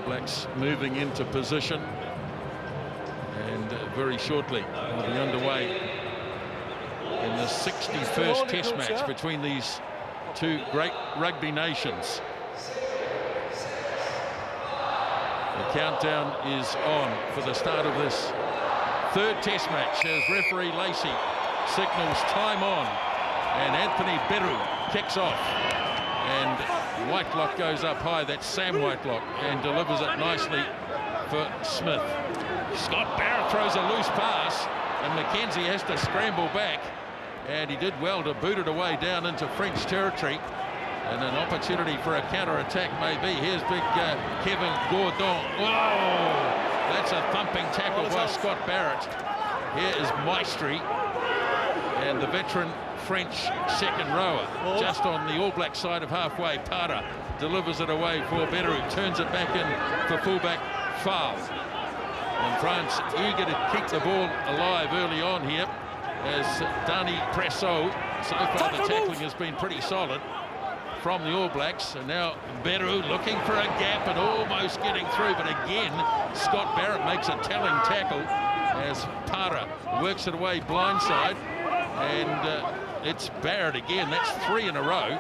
All Blacks moving into position, and very shortly will be underway in the 61st Test match between these two great rugby nations. The countdown is on for the start of this third Test match as referee Lacey signals time on, and Anthony Beru kicks off, and Whitelock goes up high. That's Sam Whitelock, and delivers it nicely for Smith. Scott Barrett throws a loose pass, and McKenzie has to scramble back, and he did well to boot it away down into French territory, and an opportunity for a counter-attack maybe. Here's big Kevin Gordon. Whoa! That's a thumping tackle by Scott Barrett. Here is Maestri, and the veteran French second rower just on the All Black side of halfway. Para delivers it away for Beru, turns it back in for fullback Fall. And France eager to keep the ball alive early on here as Dani Presso. So far the tackling has been pretty solid from the All Blacks, and now Beru looking for a gap and almost getting through, but again Scott Barrett makes a telling tackle as Para works it away blindside, and it's Barrett again. That's 3 in a row.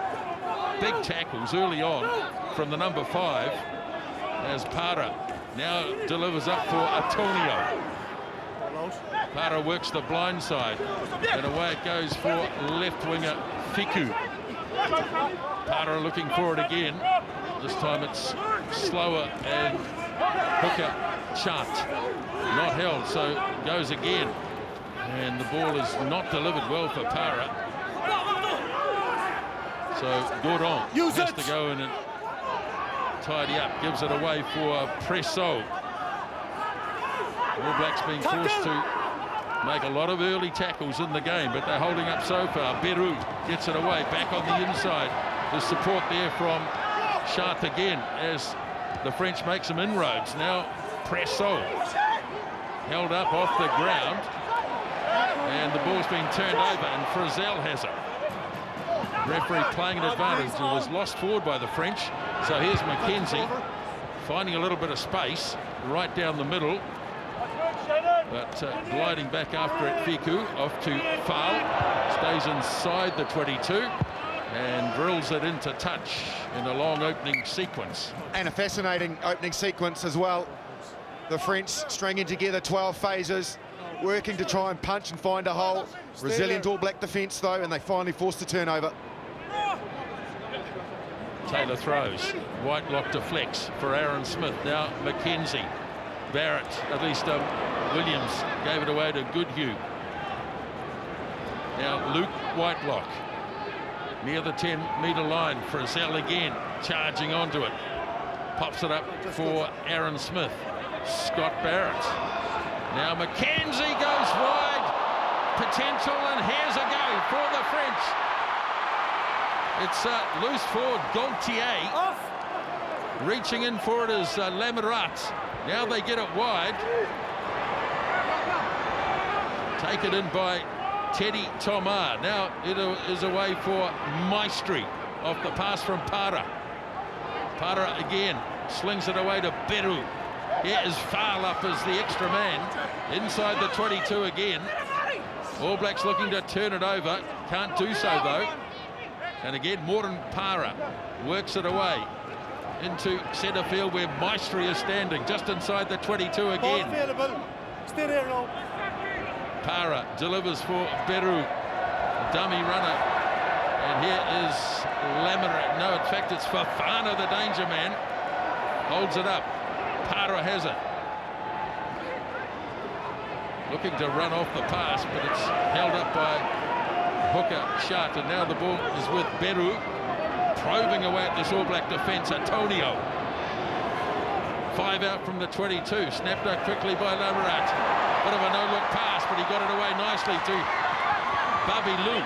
Big tackles early on from the number 5 as Para now delivers up for Antonio. Para works the blind side, and away it goes for left winger Fiku. Para looking for it again. This time it's slower, and hooker Chant not held, so goes again, and the ball is not delivered well for Para. So Gordon has to go in and tidy up, gives it away for Presso. All Blacks being forced to make a lot of early tackles in the game, but they're holding up so far. Beru gets it away, back on the inside. There's support there from Chart again as the French make some inroads. Now Presso held up off the ground, and the ball's been turned over, and Frizzell has it. Referee playing an advantage. It was lost forward by the French. So here's McKenzie finding a little bit of space right down the middle, but gliding back after it. Fiku off to Foul, stays inside the 22 and drills it into touch in a long opening sequence. And a fascinating opening sequence as well. The French stringing together 12 phases, working to try and punch and find a hole. Resilient All Black defence though, and they finally forced a turnover. Taylor throws. Whitelock deflects for Aaron Smith. Now McKenzie. Barrett, at least Williams gave it away to Goodhue. Now Luke Whitelock near the 10-metre line. Frizzell again charging onto it. Pops it up for Aaron Smith. Scott Barrett. Now McKenzie goes wide. Potential, and here's a go for the French. It's loose forward Gaultier. Reaching in for it is Lamarat. Now they get it wide. Taken in by Teddy Tomar. Now it is away for Maestri off the pass from Para. Para again slings it away to Beru. Here is Foul up as the extra man inside the 22 again. All Blacks looking to turn it over. Can't do so though. And again Morten Para works it away into centre field where Maestri is standing just inside the 22 again. Para delivers for Beru, dummy runner, and here is Lamarat. No, in fact it's Fafana, the danger man, holds it up. Para has it, looking to run off the pass, but it's held up by hooker Chart, and now the ball is with Beru, probing away at this All Black defence. Antonio, 5 out from the 22, snapped up quickly by Lamarat. Bit of a no-look pass, but he got it away nicely to Bobby Lou.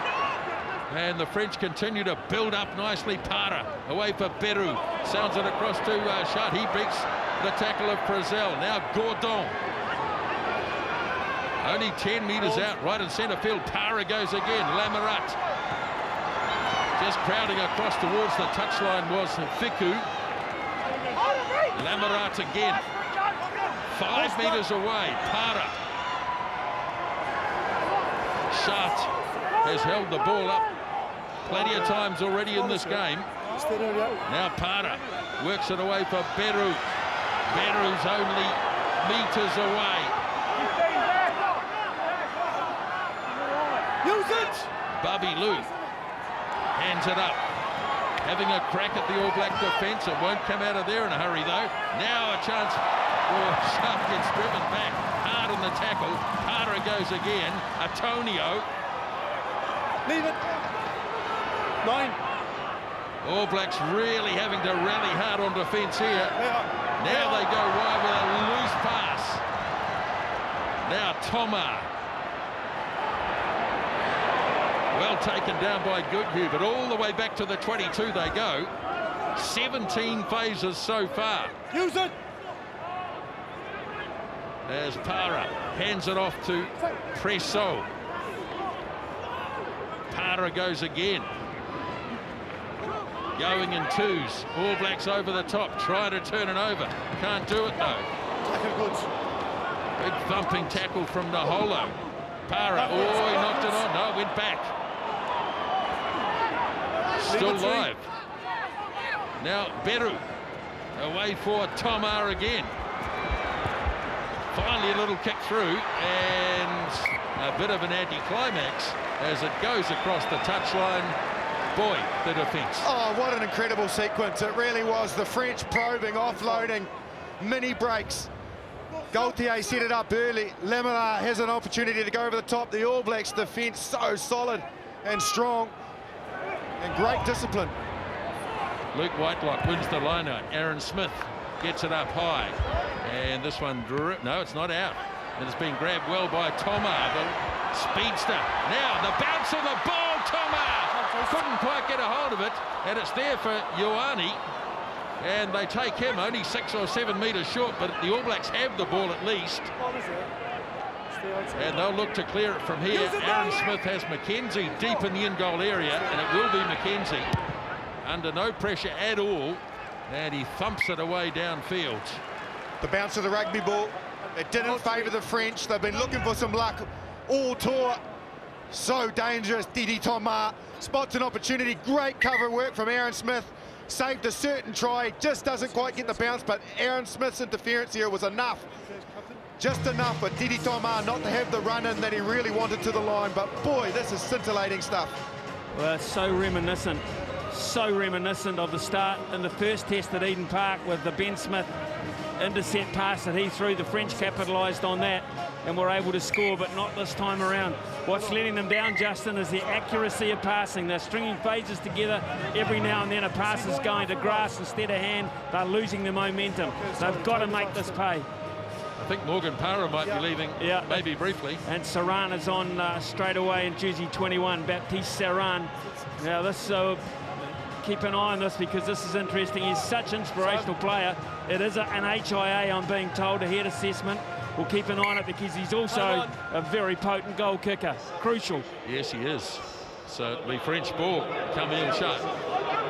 And the French continue to build up nicely. Para away for Beru, sounds it across to Chart. He breaks the tackle of Frizzell. Now Gordon, only 10 metres out, right in centre field. Para goes again. Lamarat just crowding across towards the touchline was Fiku. Lamarat again. 5 metres away. Para. Shart has held the ball up plenty of times already in this game. Now Para works it away for Beru. Beru's only metres away. Use it! Bobby Lou hands it up. Having a crack at the All Black defence. It won't come out of there in a hurry though. Now a chance. Sharp gets driven back. Hard in the tackle. Para goes again. Antonio. Leave it. 9. All Blacks really having to rally hard on defence here. Now they go wide with a loose pass. Now Toma. Well taken down by Goodhue, but all the way back to the 22 they go. 17 phases so far. Use it! As Para hands it off to Presso. Para goes again. Going in twos. All Blacks over the top. Try to turn it over. Can't do it though. Big thumping tackle from Naholo. Para. Oh, he knocked it on. No, it went back. Still live. Now Beru. Away for Tomar again. Finally a little kick through and a bit of an anticlimax as it goes across the touchline. Boy, the defence. Oh, what an incredible sequence. It really was. The French probing, offloading, mini breaks. Gaultier set it up early. Lamela has an opportunity to go over the top. The All Blacks defence so solid and strong and great discipline. Luke Whitelock wins the line-out. Aaron Smith gets it up high. And this one, no, it's not out. And it's been grabbed well by Toma, the speedster. Now the bounce of the ball, Toma! Couldn't quite get a hold of it, and it's there for Ioane. And they take him only 6 or 7 metres short, but the All Blacks have the ball at least. And they'll look to clear it from here. Aaron Smith has McKenzie deep in the in-goal area, and it will be McKenzie under no pressure at all, and he thumps it away downfield. The bounce of the rugby ball, it didn't favour the French. They've been looking for some luck all tour. So dangerous. Didi Toma spots an opportunity. Great cover work from Aaron Smith. Saved a certain try. Just doesn't quite get the bounce, but Aaron Smith's interference here was enough. Just enough for Didi Toma not to have the run-in that he really wanted to the line. But boy, this is scintillating stuff. Well, it's so reminiscent of the start in the first test at Eden Park with the Ben Smith intercept pass that he threw. The French capitalised on that and were able to score, but not this time around. What's letting them down, Justin, is the accuracy of passing. They're stringing phases together. Every now and then a pass is going to grass instead of hand. They're losing the momentum. They've got to make this pay. I think Morgan Para might be leaving, maybe briefly. And Saran is on straight away in jersey 21, Baptiste Saran. Now this, keep an eye on this because this is interesting. He's such an inspirational player. It is an HIA, I'm being told, a head assessment. We'll keep an eye on it because he's also a very potent goal kicker. Crucial. Yes, he is. So it'll be French ball coming in shut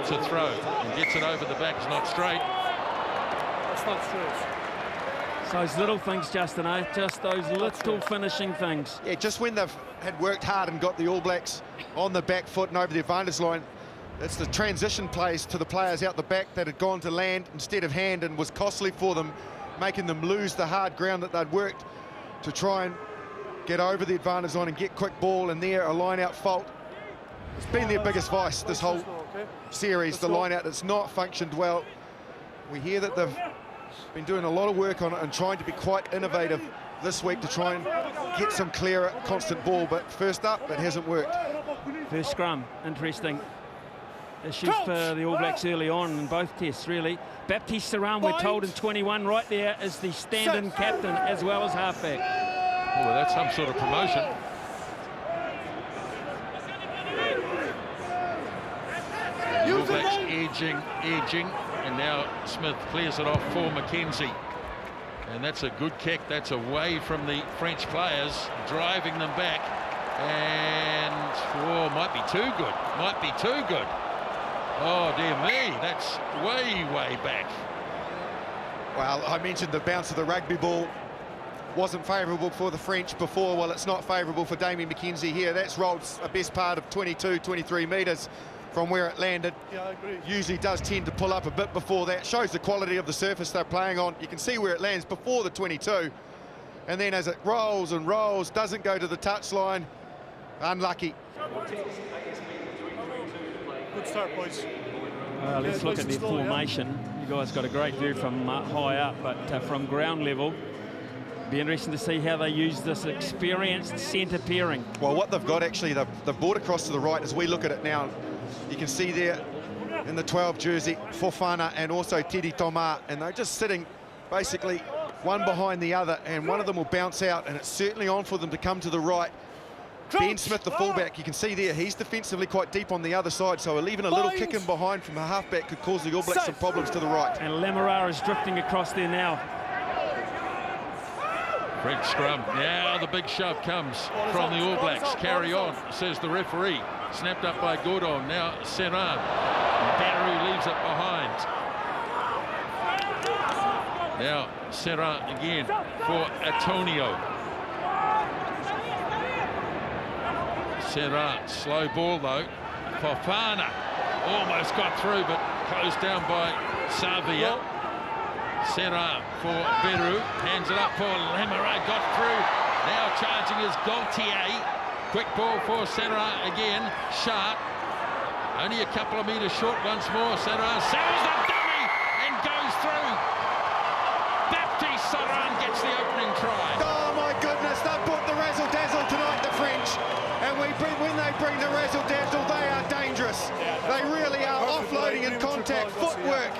to throw and gets it over the back. It's not straight. It's not straight. So those little things, Justin, eh? Just those little finishing things. Yeah, just when they've had worked hard and got the All Blacks on the back foot and over the advantage line, it's the transition plays to the players out the back that had gone to land instead of hand and was costly for them, making them lose the hard ground that they'd worked to try and get over the advantage line and get quick ball, and there a line-out fault. It's been their biggest vice this whole series, the line-out. It's not functioned well. We hear that they've been doing a lot of work on it and trying to be quite innovative this week to try and get some clearer, constant ball, but first up, it hasn't worked. First scrum, interesting. Issues for the All Blacks early on in both tests, really. Baptiste Saran, we're told, in 21, right there is the stand-in captain as well as halfback. Oh, well, that's some sort of promotion. The All Blacks edging, and now Smith clears it off for McKenzie. And that's a good kick. That's away from the French players, driving them back. And, might be too good. Might be too good. Oh, dear me, that's way back. Well, I mentioned the bounce of the rugby ball wasn't favourable for the French before. Well, it's not favourable for Damian McKenzie here. That's rolled a best part of 22, 23 metres from where it landed. Yeah, I agree. Usually does tend to pull up a bit before that. Shows the quality of the surface they're playing on. You can see where it lands before the 22. And then as it rolls and rolls, doesn't go to the touchline. Unlucky. Good start, boys. Let's look at their formation. You guys got a great view from high up, but from ground level, be interesting to see how they use this experienced centre pairing. Well, what they've got actually, they've brought across to the right as we look at it now. You can see there in the 12 jersey, Fofana and also Teddy Thomas, and they're just sitting basically one behind the other, and one of them will bounce out, and it's certainly on for them to come to the right. Ben Smith, the fullback, you can see there, he's defensively quite deep on the other side, so even a little kick in behind from a halfback could cause the All Blacks some problems to the right. And Lamara is drifting across there now. French scrum. Now the big shove comes from the All Blacks. Carry on, says the referee. Snapped up by Gordon. Now Serran. Barrow leaves it behind. Now Serran again for Antonio. Serran, slow ball though. Fofana almost got through, but closed down by Savia. Serran for Beru, hands it up for Lamara, got through. Now charging is Gaultier. Quick ball for Serran again. Sharp, only a couple of metres short once more. Serran sells the dummy and goes through. Baptiste Serran gets the opening try. Oh my goodness, they put the razzle-dazzle tonight, the French. And when they bring the razzle-dazzle, they are dangerous. They really are. Offloading and contact, footwork.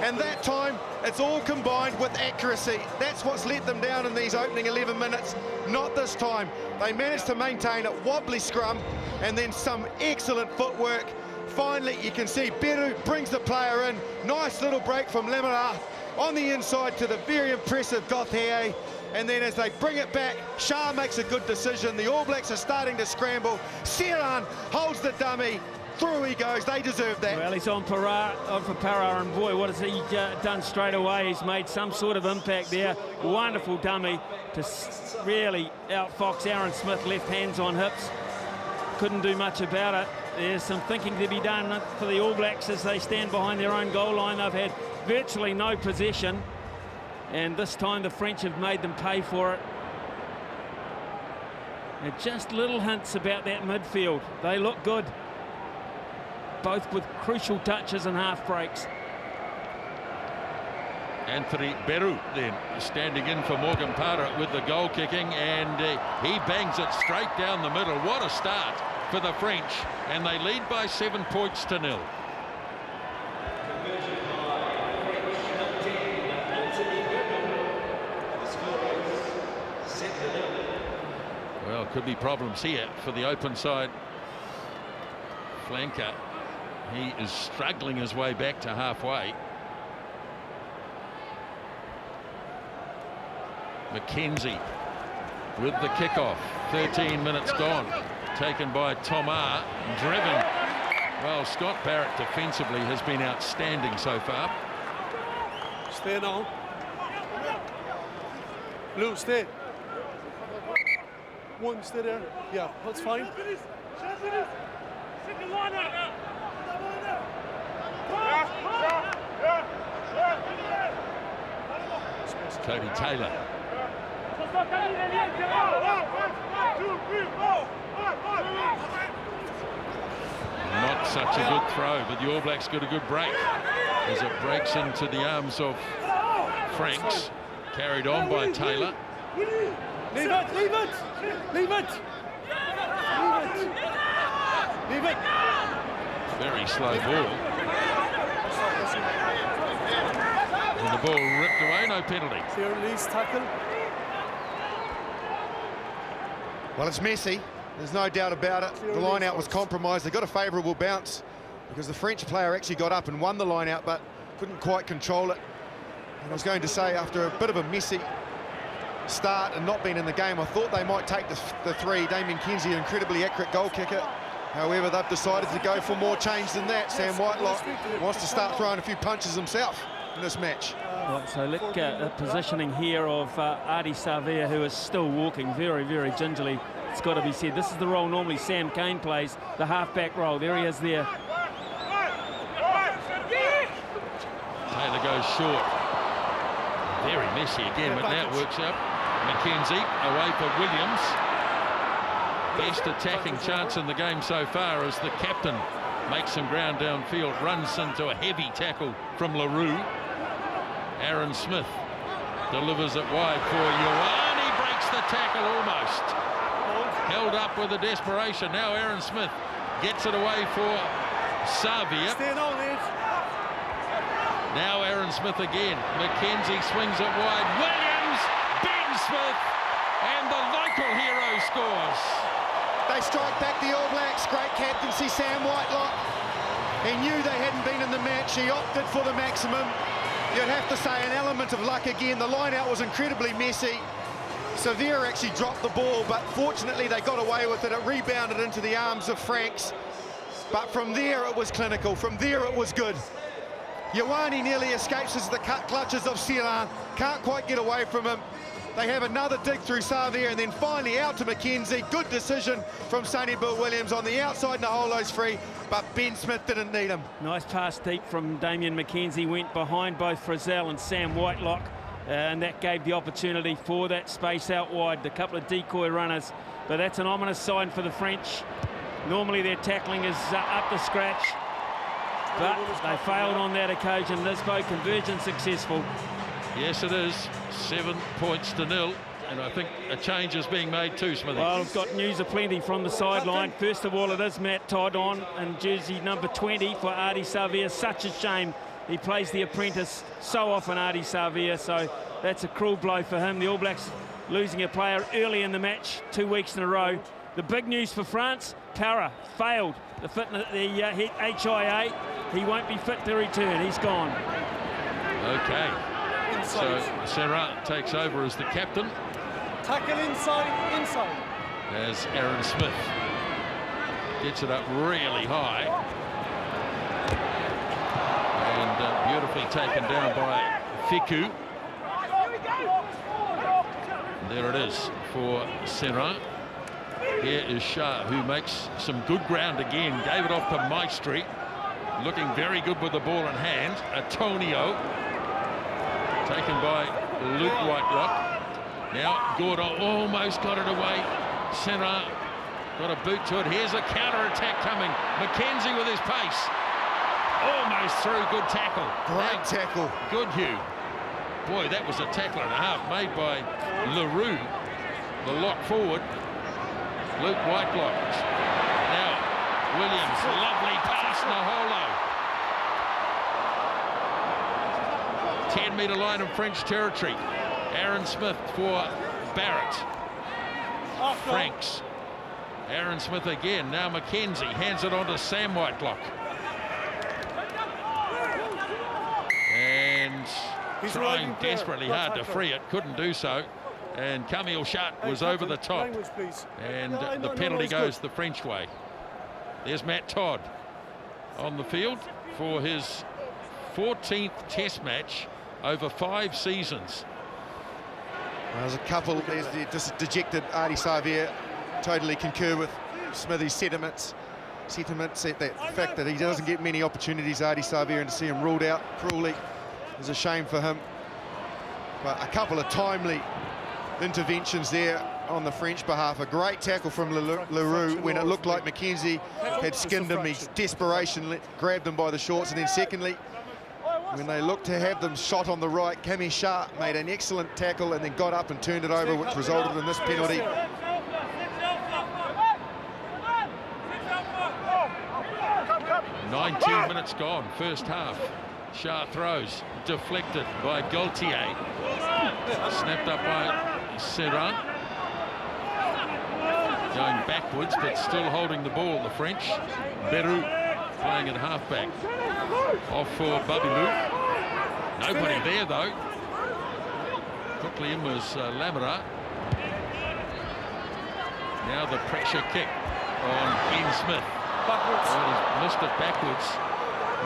And that time, it's all combined with accuracy. That's what's let them down in these opening 11 minutes. Not this time. They managed to maintain a wobbly scrum and then some excellent footwork. Finally, you can see Beru brings the player in. Nice little break from Lamara on the inside to the very impressive Gauthier. And then as they bring it back, Shah makes a good decision. The All Blacks are starting to scramble. Serran holds the dummy. Through he goes. They deserve that. Well, he's on for Parra, and boy, what has he done straight away? He's made some sort of impact there. Wonderful dummy to really outfox Aaron Smith, left hands on hips. Couldn't do much about it. There's some thinking to be done for the All Blacks as they stand behind their own goal line. They've had virtually no possession, and this time the French have made them pay for it. And just little hints about that midfield. They look good, both with crucial touches and half breaks. Anthony Beru then standing in for Morgan Parra with the goal kicking, and he bangs it straight down the middle. What a start for the French, and they lead by 7 points to 0. Well, could be problems here for the open side flanker. He is struggling his way back to halfway. McKenzie with the kickoff. 13 minutes gone. Taken by Thomas. Driven. Well, Scott Barrett defensively has been outstanding so far. Stay now. Lou, stay. One, stay there. Yeah, that's fine. Cody Taylor. Not such a good throw, but the All Blacks got a good break as it breaks into the arms of Franks. Carried on by Taylor. Leave it, leave it, leave it. Leave it. Very slow ball. And the ball ripped away, no penalty. Clear release tackle. Well, it's messy. There's no doubt about it. The line out was compromised. They got a favourable bounce because the French player actually got up and won the line out, but couldn't quite control it. And I was going to say, after a bit of a messy start and not being in the game, I thought they might take the three. Damian McKenzie, an incredibly accurate goal kicker. However, they've decided to go for more change than that. Sam Whitelock wants to start throwing a few punches himself in this match. Right, so look at the positioning here of Ardie Savea, who is still walking very, very gingerly. It's got to be said. This is the role normally Sam Cane plays, the half-back role. There he is there. Taylor goes short. Very messy again, but now it works out. McKenzie away for Williams. Best attacking chance in the game so far as the captain makes some ground downfield, runs into a heavy tackle from LaRue. Aaron Smith delivers it wide for Ioane. He breaks the tackle almost. Held up with a desperation. Now Aaron Smith gets it away for Savea. Now Aaron Smith again. McKenzie swings it wide. Williams, Ben Smith, and the local hero scores. They strike back the All Blacks. Great captaincy, Sam Whitelock. He knew they hadn't been in the match. He opted for the maximum. You'd have to say an element of luck again. The line out was incredibly messy. Savea actually dropped the ball, but fortunately they got away with it. It rebounded into the arms of Franks. But from there it was clinical. From there it was good. Ioane nearly escapes as the clutches of Sierra. Can't quite get away from him. They have another dig through Savea and then finally out to McKenzie. Good decision from Sonny Bill Williams on the outside. Naholo's free, but Ben Smith didn't need him. Nice pass deep from Damian McKenzie. Went behind both Frizzell and Sam Whitelock. And that gave the opportunity for that space out wide. A couple of decoy runners. But that's an ominous sign for the French. Normally their tackling is up to scratch. But they failed on that occasion. Lisbo conversion successful. Yes, it is. 7 points to 0. And I think a change is being made too, Smithy. Well, I've got news aplenty from the sideline. First of all, it is Matt Todd on in jersey number 20 for Ardie Savea. Such a shame. He plays the apprentice so often, Ardie Savea, so that's a cruel blow for him. The All Blacks losing a player early in the match, 2 weeks in a row. The big news for France, Para failed the HIA. He won't be fit to return. He's gone. Okay. So Serra takes over as the captain. Tackle inside. As Aaron Smith gets it up really high. And beautifully taken down by Fiku. There it is for Serra. Here is Shah, who makes some good ground again. Gave it off to Maestri. Looking very good with the ball in hand. Antonio. Taken by Luke Whitelock. Now Gordo almost got it away. Serra got a boot to it. Here's a counter-attack coming. McKenzie with his pace. Almost through. Good tackle. Great tackle. Good, Hugh. Boy, that was a tackle and a half made by LaRue. The lock forward. Luke Whitelock. Now Williams. Lovely pass. Naholo. 10-metre line of French territory. Aaron Smith for Barrett. Franks. Aaron Smith again. Now McKenzie hands it on to Sam Whitelock. And trying desperately hard to free it. Couldn't do so. And Camille Chart was over the top. And the penalty goes the French way. There's Matt Todd on the field for his 14th Test match over 5 seasons. There's a couple. There's the dejected Ardie Savea. Totally concur with Smithy's sentiments. The fact that he doesn't get many opportunities, Ardie Savea, and to see him ruled out cruelly is a shame for him. But a couple of timely interventions there on the French behalf. A great tackle from LaRue when it looked like McKenzie had skinned him. He desperation grabbed him by the shorts, and then secondly, when they looked to have them shot on the right, Camille Shah made an excellent tackle and then got up and turned it over, which resulted in this penalty. "19 minutes gone, first half. Shah throws, deflected by Gaultier. Snapped up by Serra. Going backwards, but still holding the ball, the French. Beru playing at halfback. Off for Babilou. Nobody there, though. Quickly in was Lamara. Now the pressure kick on Ben Smith. Well, he's missed it backwards.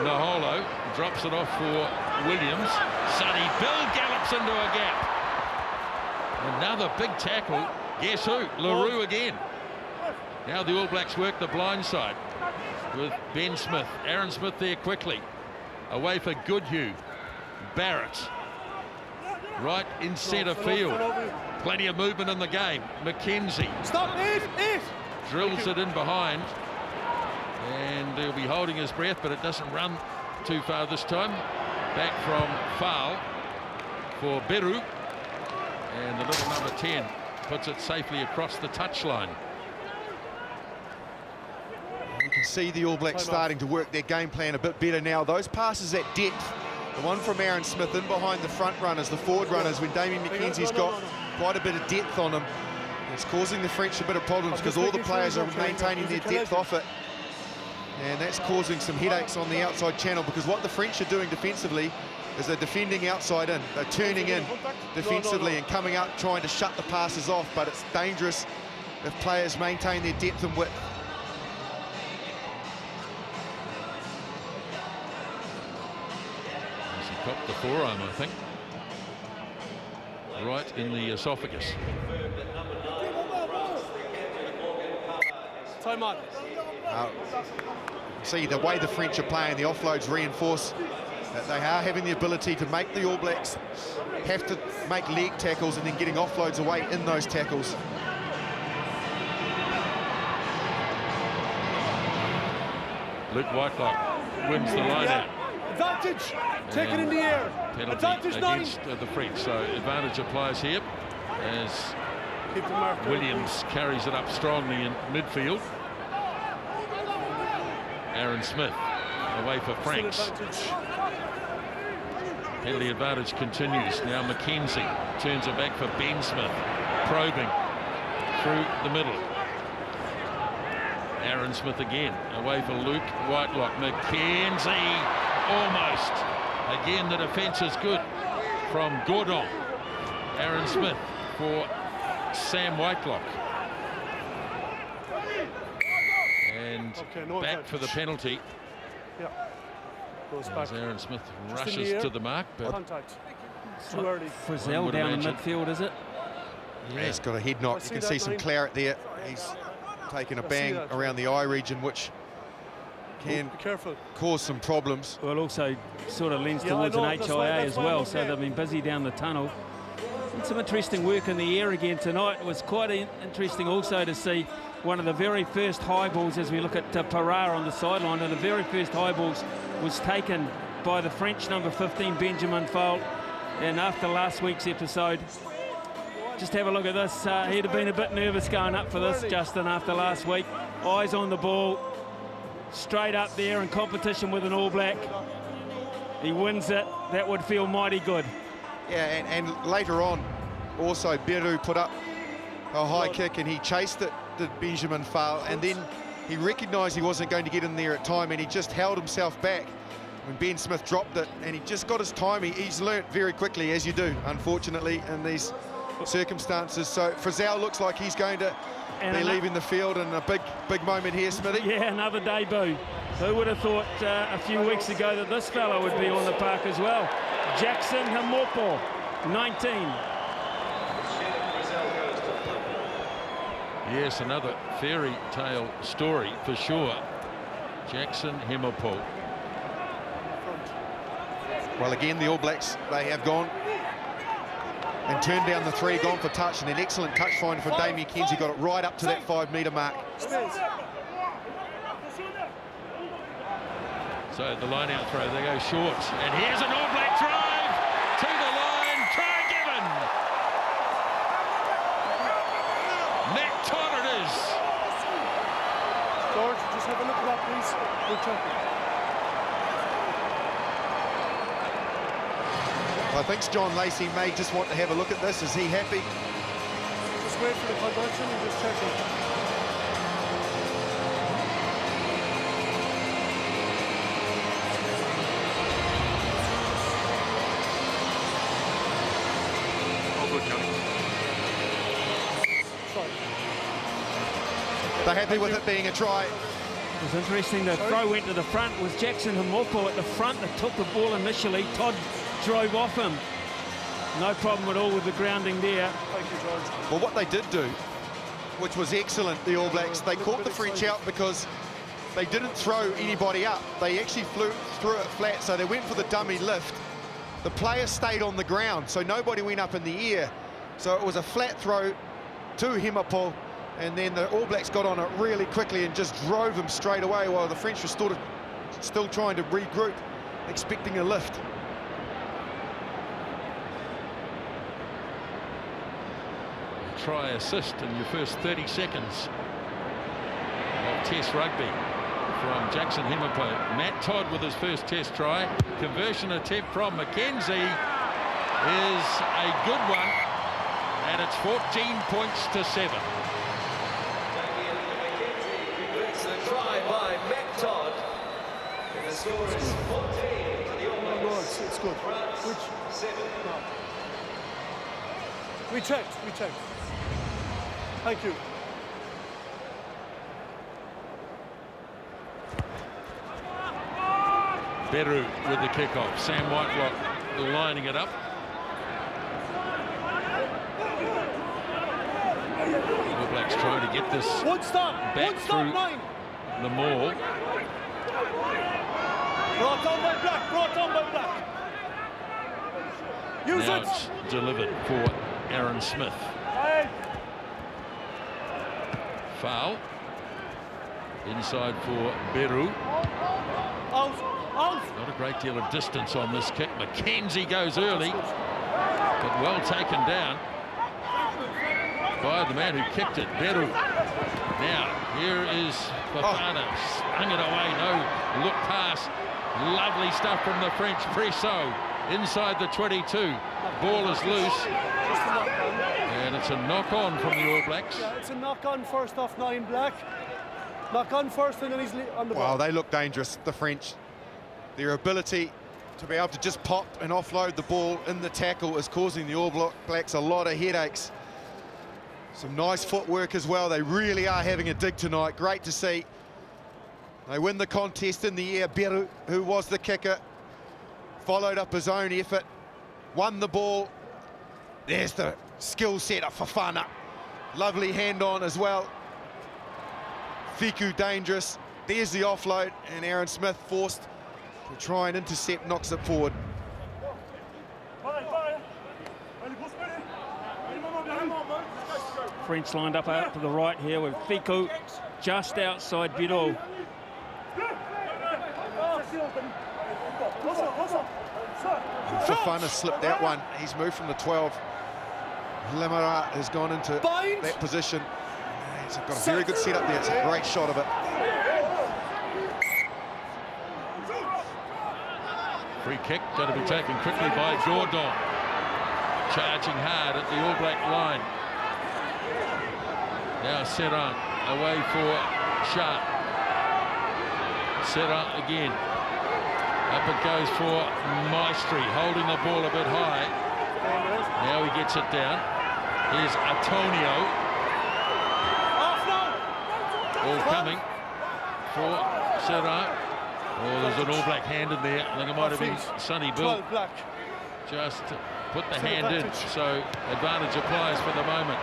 Naholo drops it off for Williams. Sonny Bill gallops into a gap. Another big tackle. Guess who? LaRue again. Now the All Blacks work the blind side with Ben Smith. Aaron Smith there quickly. Away for Goodhue. Barrett. Right in centre field. Plenty of movement in the game. McKenzie. Stop, Eve! Drills it in behind. And he'll be holding his breath, but it doesn't run too far this time. Back from foul for Beru. And the little number 10 puts it safely across the touchline. You can see the All Blacks starting to work their game plan a bit better now. Those passes at depth, the one from Aaron Smith in behind the front runners, the forward runners, when Damian McKenzie's got quite a bit of depth on him, it's causing the French a bit of problems because all the players are maintaining their depth off it. And that's causing some headaches on the outside channel, because what the French are doing defensively is they're defending outside in. They're turning in defensively and coming up trying to shut the passes off, but it's dangerous if players maintain their depth and width. He copped the forearm, I think. Right in the esophagus. Time out. See the way the French are playing, the offloads reinforce that they are having the ability to make the All Blacks have to make leg tackles and then getting offloads away in those tackles. Luke Whitelock wins the line out. Advantage. Take it in the air. Penalty Advantage 9. against the French. So advantage applies here as Keep the mark. Williams carries it up strongly in midfield. Aaron Smith away for Franks. Still advantage. Penalty advantage continues. Now McKenzie turns it back for Ben Smith. Probing through the middle. Aaron Smith again. Away for Luke Whitelock. McKenzie almost. Again, the defence is good from Gordon. Aaron Smith for Sam Whitelock. And back for the penalty. Yeah. Goes back. As Aaron Smith Just in rushes the air. to the mark, but Contact. Too early. Frizzell would down in imagine. midfield, is it? Yeah, he's got a head knock. You can see some claret there. He's taken a bang around the eye region, which can Be careful. cause some problems. Well, also sort of leans Yeah, I towards know, an that's HIA why as I'm well, not so there. they've been busy down the tunnel. And some interesting work in the air again tonight. It was quite interesting also to see one of the very first high balls as we look at Parra on the sideline, and the very first high balls was taken by the French number 15, Benjamin Fowl. And after last week's episode, just have a look at this. He'd have been a bit nervous going up for this, Justin, after last week. Eyes on the ball, straight up there in competition with an All Black. He wins it. That would feel mighty good. Yeah, and later on, also Beru put up a high kick and he chased it, did Benjamin Fowl, and then he recognised he wasn't going to get in there at time, and he just held himself back when Ben Smith dropped it, and he just got his time. He's learnt very quickly, as you do, unfortunately, in these circumstances. So Frizzell looks like he's going to be leaving the field in a big moment here, Smithy. Yeah, another debut. Who would have thought a few weeks ago that this fellow would be on the park as well? Jackson Hamopo, 19. yes, another fairy tale story for sure. Jackson Hemopo. Well, again, the All Blacks, they have gone and turned down the three, gone for touch, and an excellent touch find for Damian McKenzie, got it right up to that 5 metre mark. So the line out throw, they go short, and here's an All Black drive to the line, try given. Mac Todd it is. George, just have a look at that, please. Good job. I think John Lacey may just want to have a look at this. Is he happy? Just wait for the conversion and just check it. They're happy with it being a try. It was interesting, the throw went to the front. It was Jackson Himopo at the front that took the ball initially. Todd drove off him. No problem at all with the grounding there. Thank you, George. Well, what they did do, which was excellent, the All Blacks, they caught the French out because they didn't throw anybody up. They actually threw it flat, so they went for the dummy lift. The player stayed on the ground, so nobody went up in the air. So it was a flat throw to Himopo, and then the All Blacks got on it really quickly and just drove him straight away while the French were still trying to regroup, expecting a lift. Try assist in your first 30 seconds of Test rugby from Jackson Himopo. Matt Todd with his first Test try. Conversion attempt from McKenzie is a good one, and it's 14 points to 7. Damian McKenzie brings the try by Matt Todd. And the score is 14 to the All No, Blacks. it's good. France 7. No. We checked. Thank you. Beru with the kickoff. Sam Whitelock lining it up. All Blacks trying to get this One stop, through 9. the maul. Brought on by Black. Use Now it. it's delivered for Aaron Smith. Hey. Foul. Inside for Beru. Out. Not a great deal of distance on this kick. McKenzie goes early, but well taken down by the man who kicked it, Beru. Now, here is Fofana. Hung it away, no look pass. Lovely stuff from the French. Presso inside the 22. Ball is loose. And it's a knock-on from the All Blacks. Yeah, it's a knock-on first off 9 Black. Knock-on first and then he's on the ball. Wow, they look dangerous, the French. Their ability to be able to just pop and offload the ball in the tackle is causing the All Blacks a lot of headaches. Some nice footwork as well. They really are having a dig tonight. Great to see. They win the contest in the air. Beru, who was the kicker, followed up his own effort, won the ball. There's the skill set of Fofana. Lovely hand-on as well. Fiku dangerous. There's the offload, and Aaron Smith forced to try and intercept, knocks it forward. French lined up out to the right here with Fiku just outside Biro. Fofana slipped that one. He's moved from the 12. Lamara has gone into that position. He's got a very good setup there. It's a great shot of it. Free kick, got to be taken quickly by Gordon. Charging hard at the All Black line. Now Serra away for Sharp. Serra again. Up it goes for Maestri, holding the ball a bit high. Now he gets it down. Here's Antonio. All coming for Serra. Oh, there's an All Black hand in there. I think it might have been Sonny Bill. Just put the hand in, so advantage applies for the moment.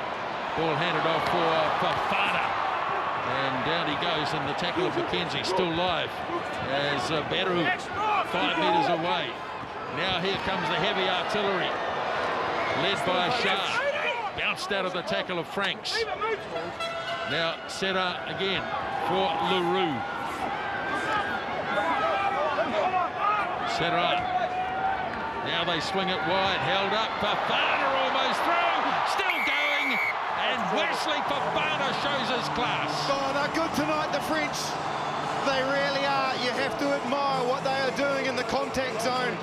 Ball handed off for Fofana. And down he goes, and the tackle of McKenzie still live as Beru 5 metres away. Now here comes the heavy artillery, led by Shah. Bounced out of the tackle of Franks. Now Serra again for LaRue. Serra. Now they swing it wide, held up. Fofana almost through, still going, and Wesley Fofana shows his class. Oh, they're good tonight, the French. They really are. You have to admire what they are doing in the contact zone.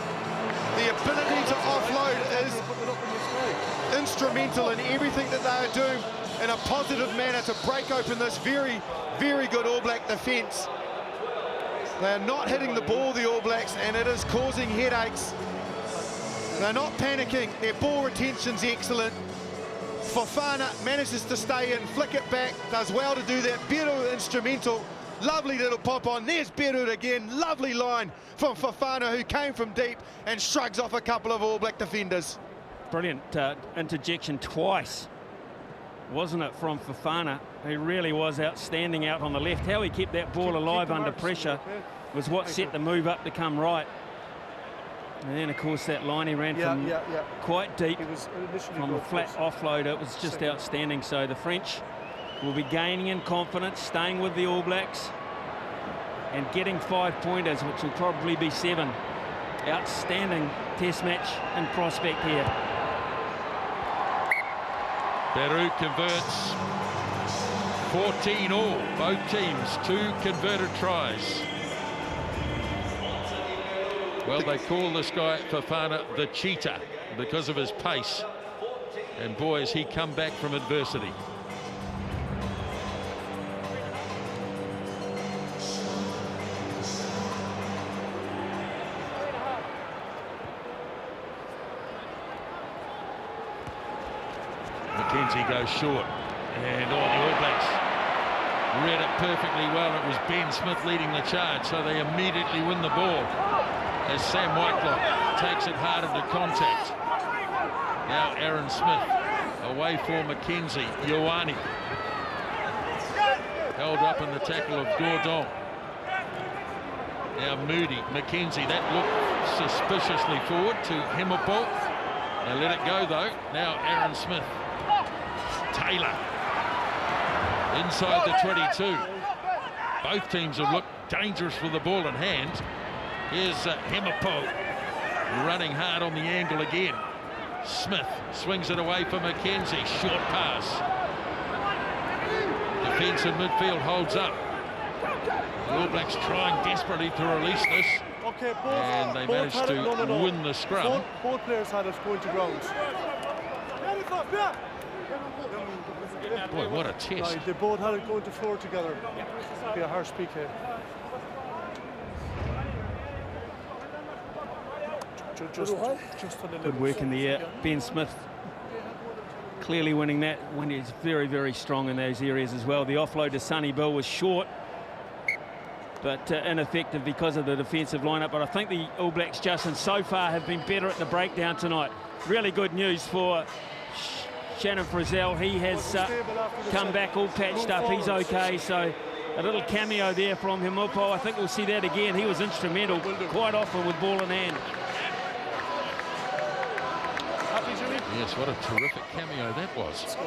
The ability to offload is instrumental in everything that they are doing in a positive manner to break open this very, very good All Black defence. They are not hitting the ball, the All Blacks, and it is causing headaches. They're not panicking. Their ball retention's excellent. Fofana manages to stay in, flick it back, does well to do that. Beru instrumental Lovely little pop on. There's Beru again. Lovely line from Fofana, who came from deep and shrugs off a couple of All Black defenders. Brilliant interjection twice, wasn't it, from Fofana? He really was outstanding out on the left. How he kept that ball alive under pressure was what set the move up to come right. And then, of course, that line he ran from quite deep from a flat offload. It was just outstanding. So the French will be gaining in confidence, staying with the All Blacks and getting 5-pointers, which will probably be 7. Outstanding test match in prospect here. Beru converts 14 all. Both teams 2 converted tries. Well, they call this guy Fofana the cheetah because of his pace. And boy, has he come back from adversity. McKenzie goes short, and the All Blacks read it perfectly well. It was Ben Smith leading the charge, so they immediately win the ball as Sam Whitelock takes it hard into contact. Now Aaron Smith away for McKenzie. Ioane held up in the tackle of Gordon. Now Moody, McKenzie, that looked suspiciously forward to Himmelpol. They let it go though. Now Aaron Smith. Taylor inside the 22. Both teams have looked dangerous with the ball in hand. Here's Himmelpol running hard on the angle again. Smith swings it away for McKenzie. Short pass. Defence in midfield holds up. The All Blacks trying desperately to release this. And they managed to win the scrum. Both players had it going to ground. Boy, what a test. No, they both had it going to floor together. Be a harsh PK. Just Good work in the air. Ben Smith clearly winning that when he's very, very strong in those areas as well. The offload to Sonny Bill was short, but ineffective because of the defensive lineup. But I think the All Blacks, Justin, so far have been better at the breakdown tonight. Really good news for Shannon Frizzell. He has come back all patched up. He's okay. So a little cameo there from Himmelpol. I think we'll see that again. He was instrumental quite often with ball in hand. Yes, what a terrific cameo that was.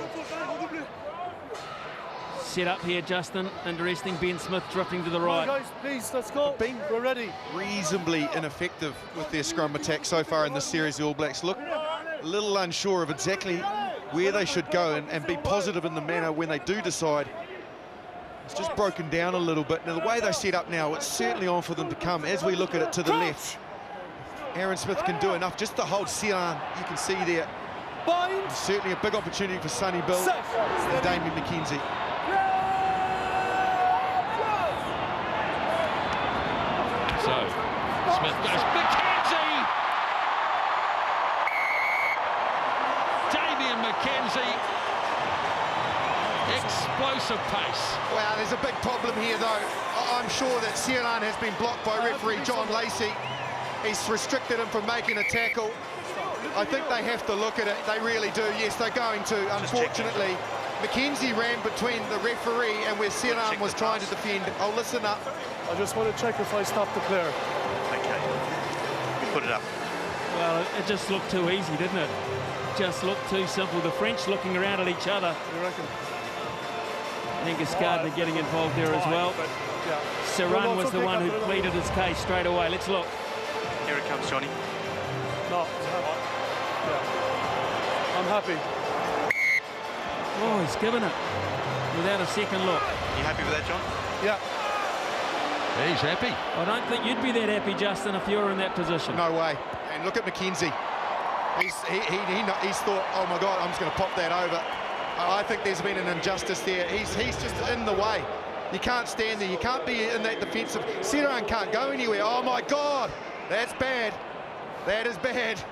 Set up here, Justin. Interesting. Ben Smith drifting to the right. Guys, please, let's go. We're ready. Reasonably ineffective with their scrum attack so far in this series. The All Blacks look a little unsure of exactly where they should go and be positive in the manner when they do decide. It's just broken down a little bit. Now, the way they set up now, it's certainly on for them to come. As we look at it to the left, Aaron Smith can do enough just to hold Siran. You can see there. Certainly a big opportunity for Sonny Bill and Damian McKenzie. So, Smith goes, McKenzie! Damian McKenzie. Explosive pace. Wow, there's a big problem here, though. I'm sure that Siran has been blocked by referee John Lacey. He's restricted him from making a tackle. I think they have to look at it. They really do. Yes, they're going to. Unfortunately, McKenzie ran between the referee and where Siran was trying to defend. Oh, listen up. I just want to check if I stopped the player. Okay. You put it up. Well, it just looked too easy, didn't it? Just looked too simple. The French looking around at each other. You reckon? I think Gardner getting involved there as well. Siran was the one who pleaded his case straight away. Let's look. Here it comes, Johnny. No. I'm happy. Oh, he's given it without a second look. You happy with that, John? Yeah. He's happy. I don't think you'd be that happy, Justin, if you were in that position. No way. And look at McKenzie. He's thought, oh my God, I'm just going to pop that over. I think there's been an injustice there. He's just in the way. You can't stand there. You can't be in that defensive. Siran can't go anywhere. Oh my God, that's bad. That is bad.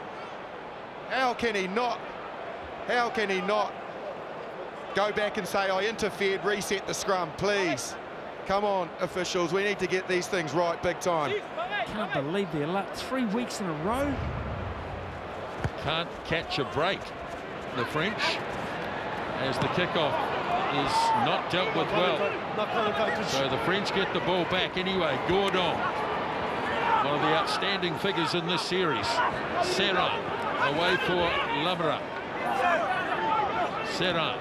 How can he not? How can he not go back and say, I interfered, reset the scrum, please? Come on, officials, we need to get these things right big time. Can't believe they're luck 3 weeks in a row. Can't catch a break, the French, as the kickoff is not dealt with well. So the French get the ball back anyway. Gordon, one of the outstanding figures in this series. Serra away for Lamara. Serra.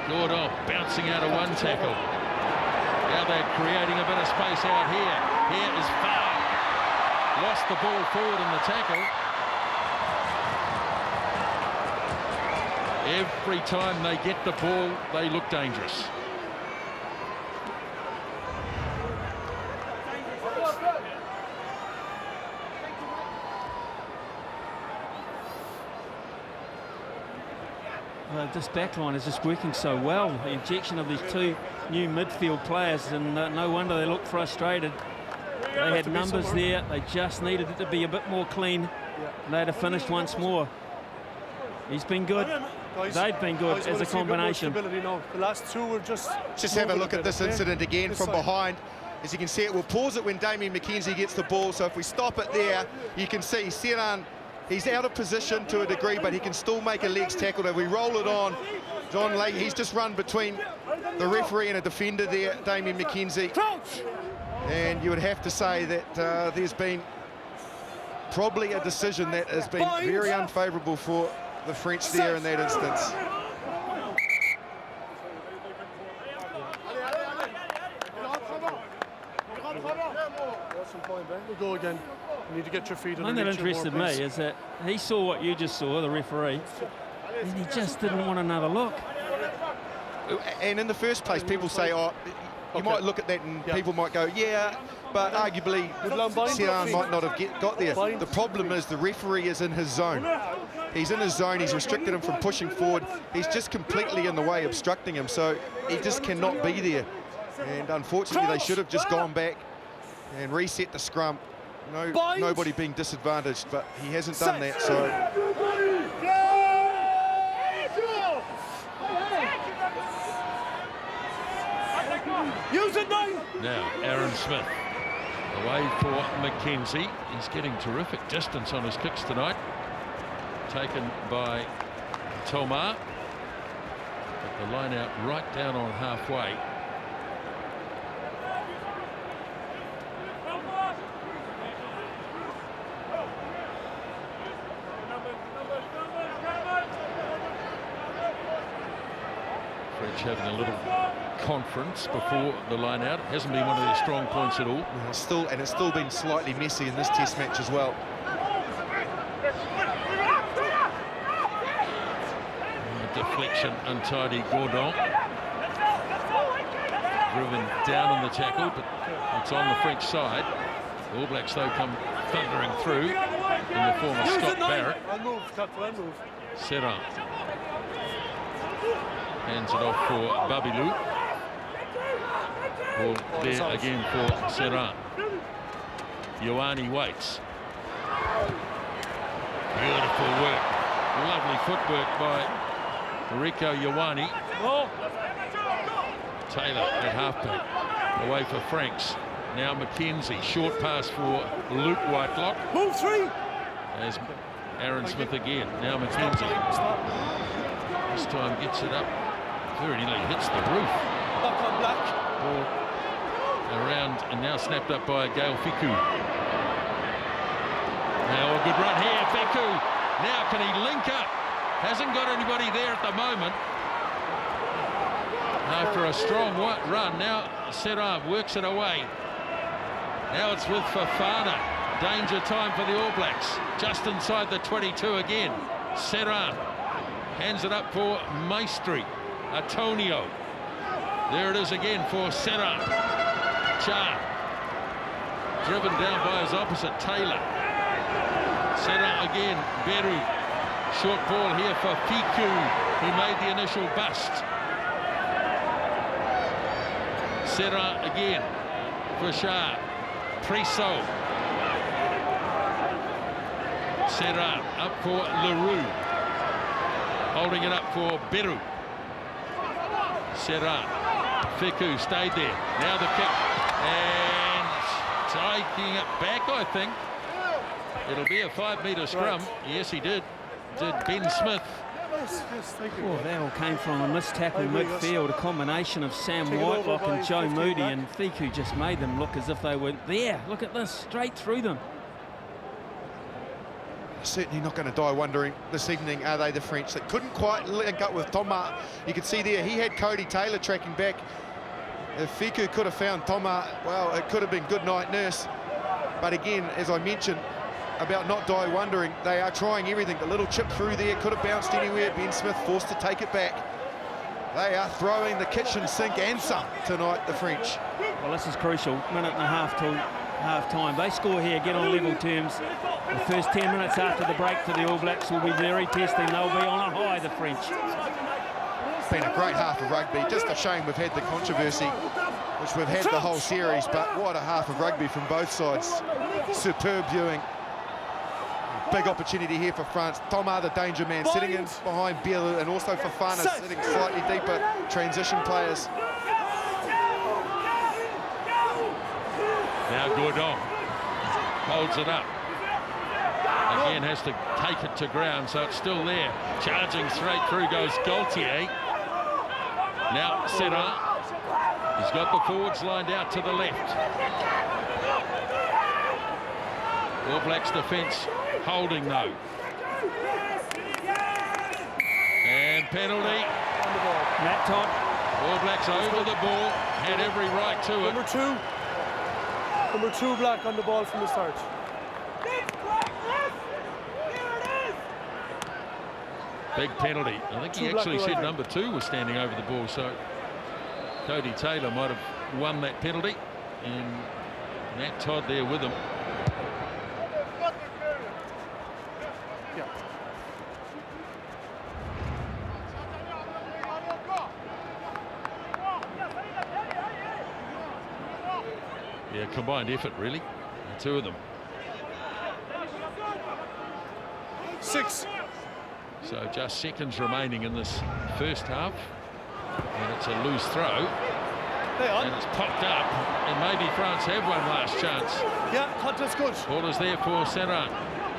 Gordon bouncing out of one tackle. Now they're creating a bit of space out here. Here is Farr. Lost the ball forward in the tackle. Every time they get the ball, they look dangerous. This back line is just working so well. The injection of these 2 new midfield players, and no wonder they look frustrated. They had numbers there. They just needed it to be a bit more clean. They'd have finished once more. He's been good. They've been good as a combination. The last 2 were just have a look at this incident again from behind. As you can see, it will pause it when Damian McKenzie gets the ball. So if we stop it there, you can see Serran, he's out of position to a degree, but he can still make a legs tackle. If we roll it on, John Lake, he's just run between the referee and a defender there, Damian McKenzie. And you would have to say that there's been probably a decision that has been very unfavourable for the French there in that instance. We'll go again. You need to get your feet on the one that interested me is that he saw what you just saw, the referee, and he just didn't want another look. And in the first place, people say, oh, you might look at that and people might go, yeah, but arguably Serran might not have got there. The problem is the referee is in his zone. He's in his zone, he's restricted him from pushing forward. He's just completely in the way, obstructing him, so he just cannot be there. And unfortunately, they should have just gone back and reset the scrum. Nobody being disadvantaged, but he hasn't done that, so... Use it now! Now, Aaron Smith away for McKenzie. He's getting terrific distance on his kicks tonight. Taken by Tomar. But the line out right down on halfway. French having a little conference before the line out. It hasn't been one of their strong points at all. It's still been slightly messy in this test match as well. Deflection, untidy Gordon. Driven down in the tackle, but it's on the French side. The All Blacks, though, come thundering through in the form of Scott Barrett. Serra hands it off for Babilou. Ball there again for Serra. Ioane waits. Beautiful work. Lovely footwork by Rieko Ioane. Taylor at halfback. Away for Franks. Now McKenzie. Short pass for Luke Whitelock. Move 3. As Aaron Smith again. Now McKenzie. This time gets it up. Very nearly hits the roof. Back on Black. Ball around and now snapped up by Gail Fiku. Now a good run here. Fiku. Now can he link up? Hasn't got anybody there at the moment. After a strong run, now Serra works it away. Now it's with Fafana. Danger time for the All Blacks. Just inside the 22 again. Serra hands it up for Maestri. Antonio. There it is again for Serra. Char. Driven down by his opposite, Taylor. Serra again, Beru. Short ball here for Fiku, who made the initial bust. Serra again for Shah. Priso. Serra up for Leroux. Holding it up for Beru. Serra Fiku stayed there. Now the kick. And taking it back, I think. It'll be a 5-metre scrum. Yes, he did. Did Ben Smith. Yes, thank you. Oh, that all came from a missed tackle midfield, a combination of Sam Whitelock and Joe Moody, and Fiku just made them look as if they weren't there. Look at this, straight through them. Certainly not going to die wondering this evening, are they, the French? That couldn't quite link up with Dmac. You can see there, he had Cody Taylor tracking back. If Fiku could have found Dmac, well, it could have been good night nurse. But again, as I mentioned, about not die wondering, they are trying everything. A little chip through there, could have bounced anywhere. Ben Smith forced to take it back. They are throwing the kitchen sink and some tonight, the French. Well, this is crucial. Minute and a half till half-time. They score here, get on level terms. The first 10 minutes after the break for the All Blacks will be very testing. They'll be on a high, the French. It's been a great half of rugby. Just a shame we've had the controversy, which we've had the whole series, but what a half of rugby from both sides. Superb viewing. Big opportunity here for France. Dmac, the danger man, sitting in behind Bielu, and also Fofana sitting slightly deeper. Transition players. Now Gordon holds it up. Again has to take it to ground, so it's still there. Charging straight through goes Gaultier. Now Serra. He's got the forwards lined out to the left. All Blacks defence holding though. And penalty. Matt Todd. All Blacks over the ball, had every right to it. Number two Black on the ball from the start. Big penalty. I think he actually said number 2 was standing over the ball, so Cody Taylor might have won that penalty, and Matt Todd there with him. Yeah, combined effort really, the two of them. 6. So just seconds remaining in this first half, and it's a loose throw, and it's popped up, and maybe France have one last chance. Yeah, that's good. Ball is there for Serra,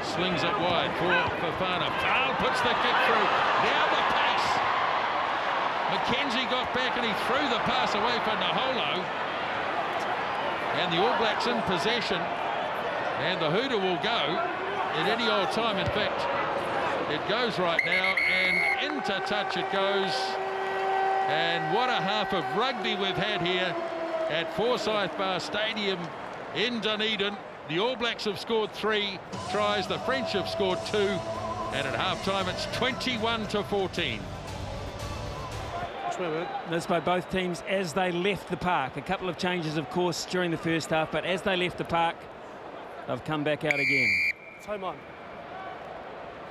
slings it wide for Fofana. Foul, puts the kick through. Now the pace. McKenzie got back and he threw the pass away for Naholo. And the All Blacks in possession, and the hooter will go at any old time. In fact, it goes right now, and into touch it goes. And what a half of rugby we've had here at Forsyth Barr Stadium in Dunedin. The All Blacks have scored 3 tries, the French have scored 2, and at half-time it's 21-14. That's by both teams as they left the park. A couple of changes, of course, during the first half, but as they left the park, they've come back out again. Time on.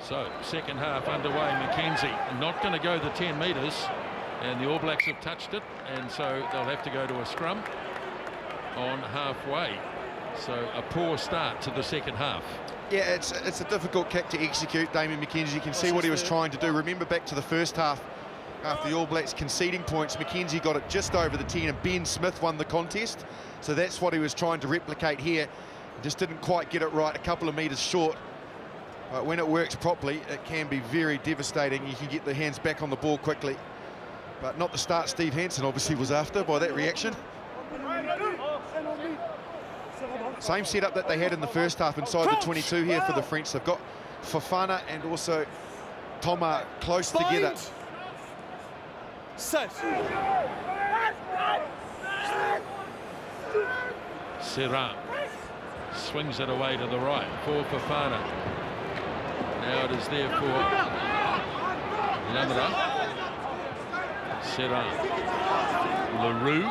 So, second half underway. McKenzie not going to go the 10 metres, and the All Blacks have touched it, and so they'll have to go to a scrum on halfway. So, a poor start to the second half. Yeah, it's a difficult kick to execute, Damian McKenzie. You can see what he was trying to do. Remember back to the first half, after the All Blacks conceding points, McKenzie got it just over the 10 and Ben Smith won the contest. So that's what he was trying to replicate here. Just didn't quite get it right, a couple of metres short. But when it works properly, it can be very devastating. You can get the hands back on the ball quickly. But not the start Steve Hansen obviously was after by that reaction. Same setup that they had in the first half inside the 22 here for the French. They've got Fofana and also Dmac close together. Set. Serra swings it away to the right for Fofana. Now it is there for Lamara. Serra. LaRue.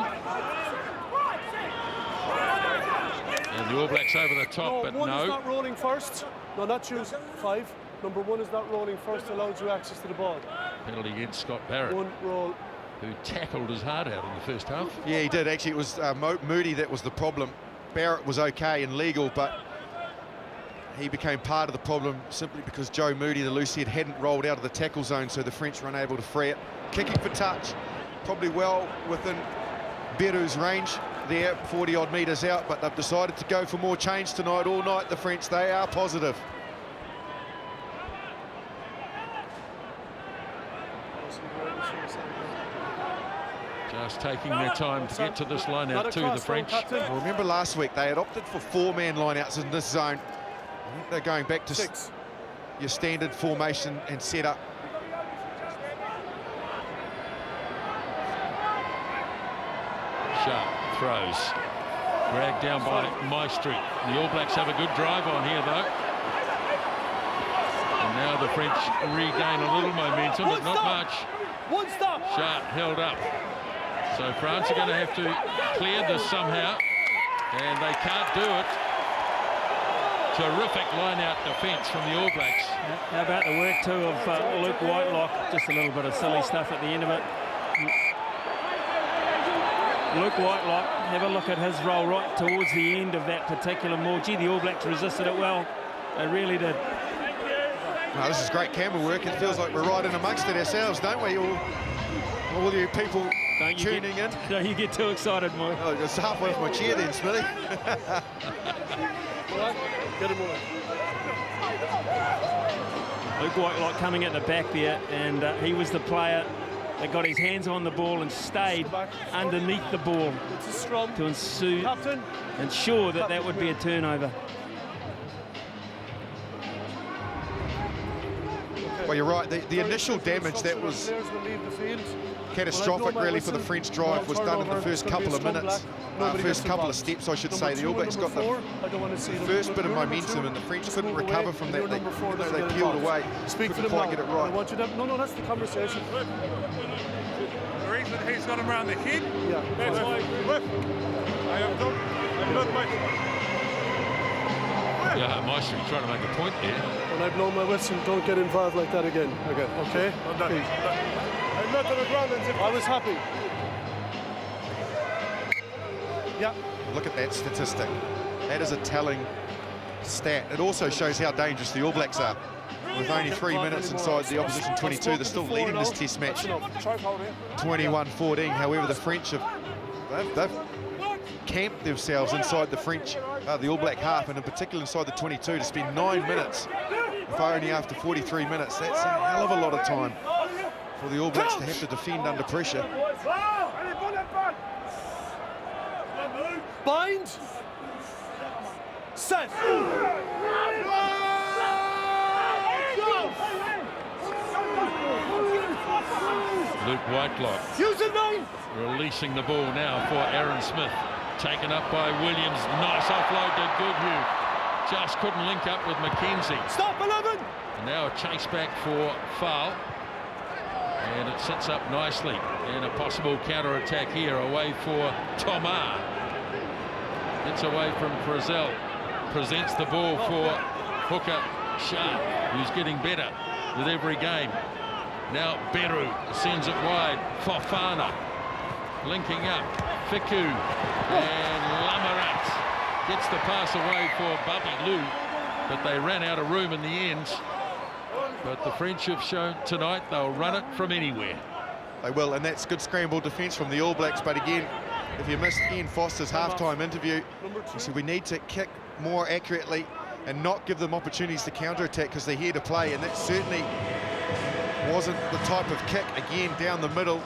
And the All Blacks over the top, but one no. is not rolling first. No, not choose 5. Number 1 is not rolling first, allows you access to the ball. Penalty against Scott Barrett, One roll. who tackled his heart out in the first half. Yeah, he did. Actually, it was Moody that was the problem. Barrett was okay and legal, but he became part of the problem simply because Joe Moody, the loose head, hadn't rolled out of the tackle zone, so the French were unable to free it. Kicking for touch, probably well within Beru's range there, 40-odd metres out, but they've decided to go for more change tonight. All night, the French, they are positive. Just taking their time to get to this line-out too, the French. Well, remember last week, they had opted for 4-man line-outs in this zone. I think they're going back to your standard formation and setup. Sharp throws. Dragged down by Maestri. The All Blacks have a good drive on here, though. And now the French regain a little momentum, but not much. One stop. Sharp held up. So France are going to have to clear this somehow, and they can't do it. Terrific line-out defence from the All Blacks. How about the work too of Luke Whitelock? Just a little bit of silly stuff at the end of it. Luke Whitelock, have a look at his role right towards the end of that particular maul. Gee, the All Blacks resisted it well. They really did. Well, this is great camera work. It feels like we're right in amongst it ourselves, don't we? All you people tuning in. Don't you get too excited, Mike. Oh, it's halfway off my chair then, Smithy. Get him away. Luke Whitelock coming at the back there, and he was the player that got his hands on the ball and stayed underneath the ball to ensure that that would be a turnover. Well, you're right. The initial damage that was catastrophic, really, for the French drive was done in the first couple of minutes. First couple of steps, I should say. The All Blacks got the first bit of momentum, and the French couldn't recover from that. They peeled away. Couldn't quite get it right. No, that's the conversation. The reason he's got him around the head. Yeah. That's why. I am not much. Yeah, Maestri trying to make a point there. When I blow my whistle, don't get involved like that again. Okay? I'm done. I'm not on the ground until I was happy. Yeah. Look at that statistic. That is a telling stat. It also shows how dangerous the All Blacks are. With only 3 minutes inside the opposition 22, they're still leading this test match 21-14. However, the French they've camped themselves inside the All Black half, and in particular inside the 22, to spend 9 minutes, if only after 43 minutes. That's a hell of a lot of time for the All Blacks to have to defend under pressure. Bind. Set. Luke Whitelock releasing the ball now for Aaron Smith. Taken up by Williams. Nice offload to Goodhue. Just couldn't link up with McKenzie. Stop 11. And now a chase back for foul. And it sets up nicely. And a possible counter-attack here away for Tomar. Gets away from Frizzell. Presents the ball for hooker Sharp, who's getting better with every game. Now Beru sends it wide. Fofana linking up. Fiku and Lamarat gets the pass away for Bobby Lou, but they ran out of room in the end. But the French have shown tonight they'll run it from anywhere. They will, and that's good scramble defence from the All Blacks. But again, if you missed Ian Foster's halftime interview, he said we need to kick more accurately and not give them opportunities to counter-attack because they're here to play, and that certainly wasn't the type of kick, again, down the middle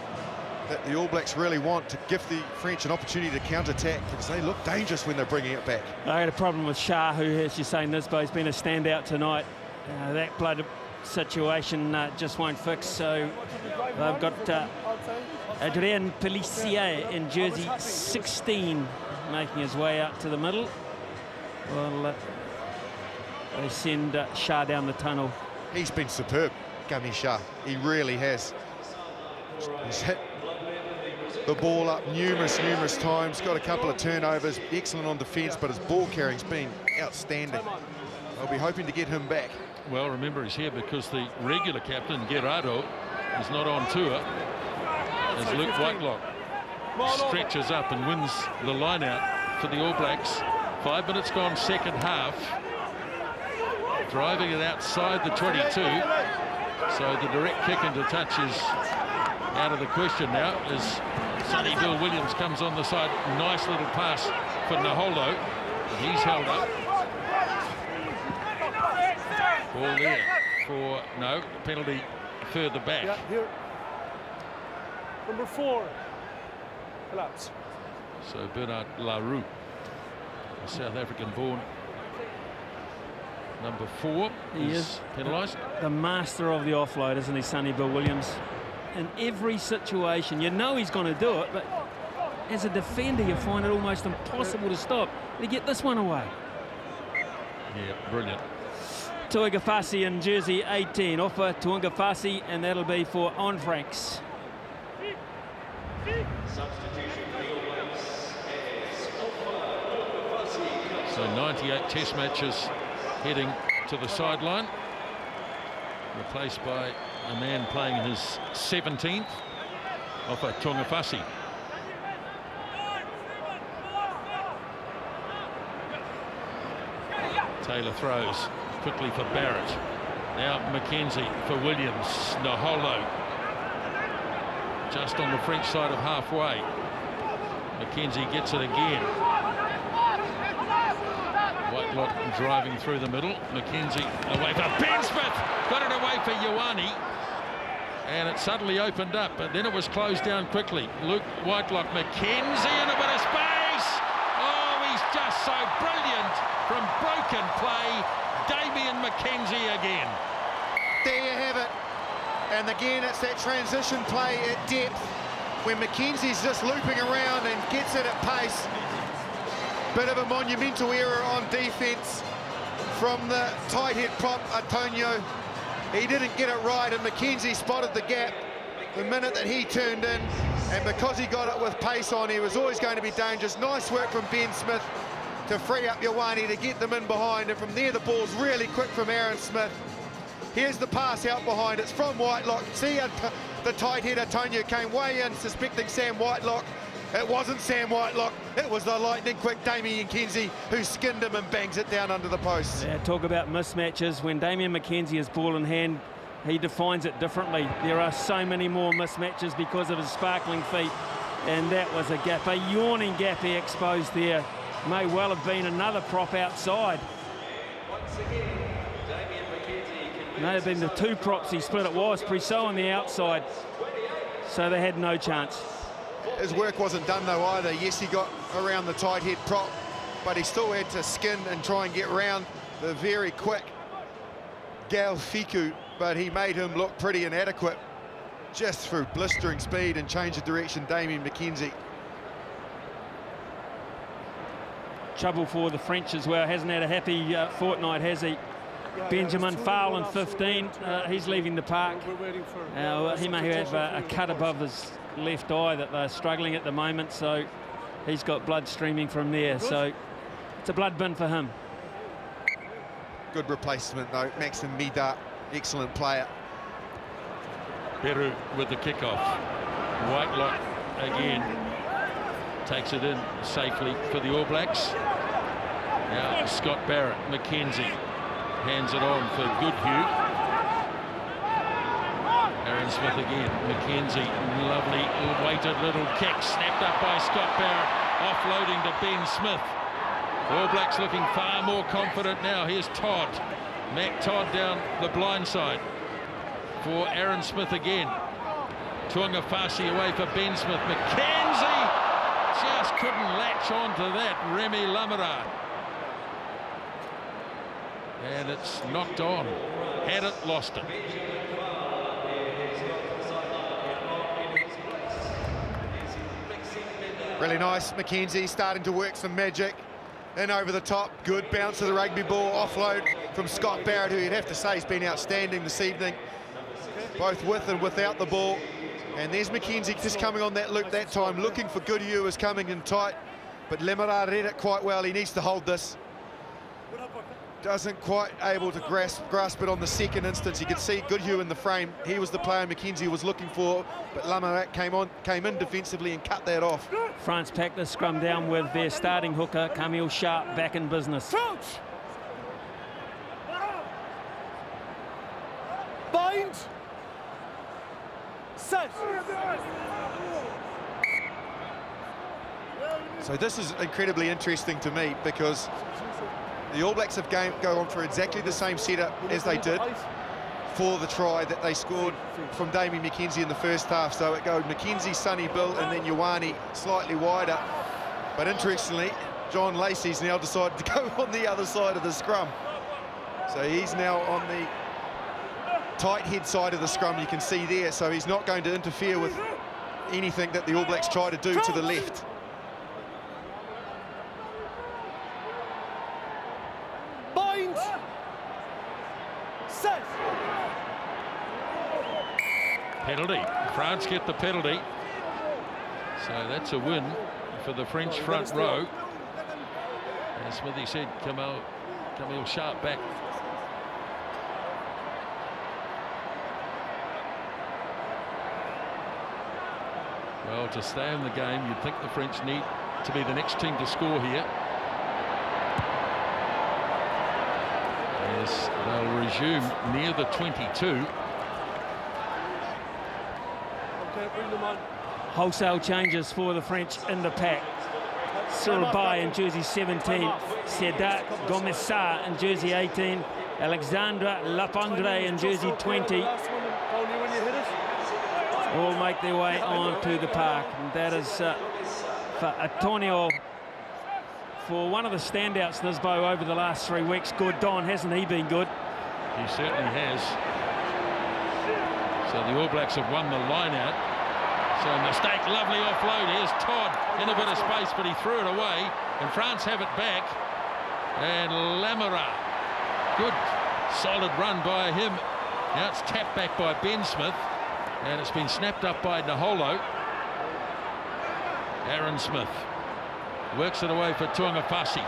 that the All Blacks really want, to give the French an opportunity to counter-attack, because they look dangerous when they're bringing it back. I had a problem with Shah, who, as you say, Nisbo, has been a standout tonight. That blood situation just won't fix, so they've got Adrien Pellissier in jersey 16 making his way out to the middle. Well, they send Shah down the tunnel. He's been superb, Gummy Shah. He really has. He's hit the ball up numerous times, got a couple of turnovers, excellent on defence, but his ball carrying's been outstanding. I'll be hoping to get him back. Well, remember, he's here because the regular captain, Gerardo, is not on tour, as Luke Whitelock stretches up and wins the line-out for the All Blacks. 5 minutes gone, second half. Driving it outside the 22. So the direct kick into touch is out of the question now, as Sonny Bill Williams comes on the side. Nice little pass for Naholo. He's held up. Ball there for, no, penalty further back. Yeah, here. Number 4. Collapse. So Bernard LaRue, a South African born. Number 4 is penalised. The master of the offload, isn't he, Sonny Bill Williams? In every situation, you know he's going to do it, but as a defender, you find it almost impossible to stop. To get this one away. Yeah, brilliant. Tuigafasi in jersey 18, offer Tuigafasi, and that'll be for On Franks. So 98 test matches heading to the sideline, replaced by a man playing in his 17th, Ofa Tuigafasi. Taylor throws quickly for Barrett. Now McKenzie for Williams. Naholo just on the French side of halfway. McKenzie gets it again. Whitelock driving through the middle. McKenzie away for Ben Smith. Got it away for Ioane. And it suddenly opened up, but then it was closed down quickly. Luke Whitelock, McKenzie in a bit of space. Oh, he's just so brilliant from broken play. Damian McKenzie again. There you have it. And again, it's that transition play at depth when McKenzie's just looping around and gets it at pace. Bit of a monumental error on defence from the tight head prop, Antonio. He didn't get it right, and McKenzie spotted the gap the minute that he turned in. And because he got it with pace on, he was always going to be dangerous. Nice work from Ben Smith to free up Ioane to get them in behind. And from there, the ball's really quick from Aaron Smith. Here's the pass out behind. It's from Whitelock. See, the tight head Antonio came way in, suspecting Sam Whitelock. It wasn't Sam Whitelock. It was the lightning-quick Damian McKenzie who skinned him and bangs it down under the post. Yeah, talk about mismatches. When Damian McKenzie has ball in hand, he defines it differently. There are so many more mismatches because of his sparkling feet. And that was a gap, a yawning gap he exposed there. May well have been another prop outside. May have been the two props he split. It was Priso on the outside. So they had no chance. His work wasn't done though either. Yes, he got around the tight head prop, but he still had to skin and try and get round the very quick Gal Fiku, but he made him look pretty inadequate just through blistering speed and change of direction. Damian McKenzie. Trouble for the French as well. Hasn't had a happy fortnight, has he? Benjamin Fowl in 15. He's leaving the park. He may have a cut above his left eye that they're struggling at the moment, so he's got blood streaming from there. So it's a blood bin for him. Good replacement though, Maxim Mida, excellent player. Beru with the kickoff. Whitelock again takes it in safely for the All Blacks. Now Scott Barrett, McKenzie hands it on for Goodhue. Aaron Smith again, McKenzie, lovely weighted little kick, snapped up by Scott Barrett, offloading to Ben Smith. All Blacks looking far more confident now. Here's Todd, Mac Todd down the blind side for Aaron Smith again. Tuigafasi away for Ben Smith. McKenzie just couldn't latch on to that. Remy Lamara. And it's knocked on. Had it, lost it. Really nice. McKenzie starting to work some magic. In over the top. Good bounce of the rugby ball. Offload from Scott Barrett, who you'd have to say has been outstanding this evening, both with and without the ball. And there's McKenzie just coming on that loop that time, looking for Goodhue, is coming in tight. But Lemara read it quite well. He needs to hold this. Doesn't quite able to grasp it on the second instance. You can see Goodhue in the frame. He was the player McKenzie was looking for, but Lamarak came in defensively and cut that off. France packed the scrum down with their starting hooker, Camille Sharp, back in business. Bind. Set. So this is incredibly interesting to me because the All Blacks have go on for exactly the same setup as they did for the try that they scored from Damian McKenzie in the first half. So it goes McKenzie, Sonny Bill, and then Ioane slightly wider. But interestingly, John Lacey's now decided to go on the other side of the scrum. So he's now on the tight head side of the scrum, you can see there. So he's not going to interfere with anything that the All Blacks try to do to the left. Bind! Set! Penalty. France get the penalty. So that's a win for the French front row. As Smithy said, Camille Sharp back. Well, to stay in the game, you'd think the French need to be the next team to score here. As they'll resume near the 22. Okay, bring them on. Wholesale changes for the French in the pack. Cyril Bay in jersey 17, Sedat Gomesar in jersey 18, Alexandra Lapangre in jersey 20. All make their way on to the park. And that is for Antonio, for one of the standouts in this bow over the last 3 weeks. Good Don, hasn't he been good? He certainly has. So the All Blacks have won the line out. So mistake, lovely offload. Here's Todd in a bit of space, but he threw it away. And France have it back. And Lamara, good solid run by him. Now it's tapped back by Ben Smith. And it's been snapped up by Naholo. Aaron Smith works it away for Tuangafasi.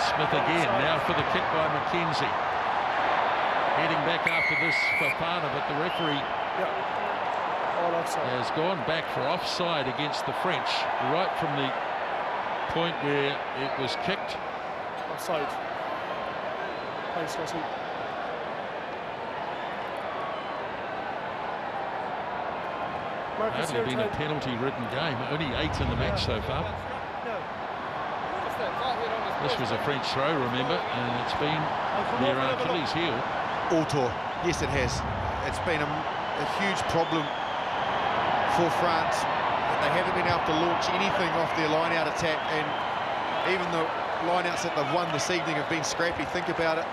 Smith again, now for the kick by McKenzie. Heading back after this for Fafana, but the referee has gone back for offside against the French, right from the point where it was kicked. Offside. Thanks, Russell. It's only been a penalty-ridden game, only 8 in the match so far. This was a French throw, remember, and it's been near Achilles' heel. Autor, yes it has. It's been a huge problem for France. They haven't been able to launch anything off their line-out attack, and even the line-outs that they've won this evening have been scrappy. Think about it.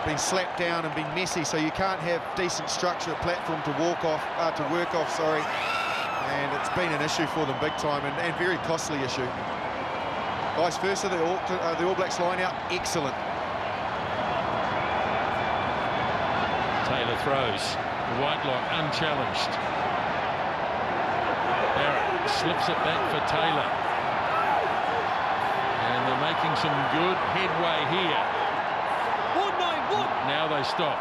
Been slapped down and been messy, so you can't have decent structure, platform to work off, sorry. And it's been an issue for them big time, and very costly issue. Vice versa, the All Blacks line out, excellent. Taylor throws, Whitelock unchallenged. Barrett slips it back for Taylor. And they're making some good headway here. Now they stop.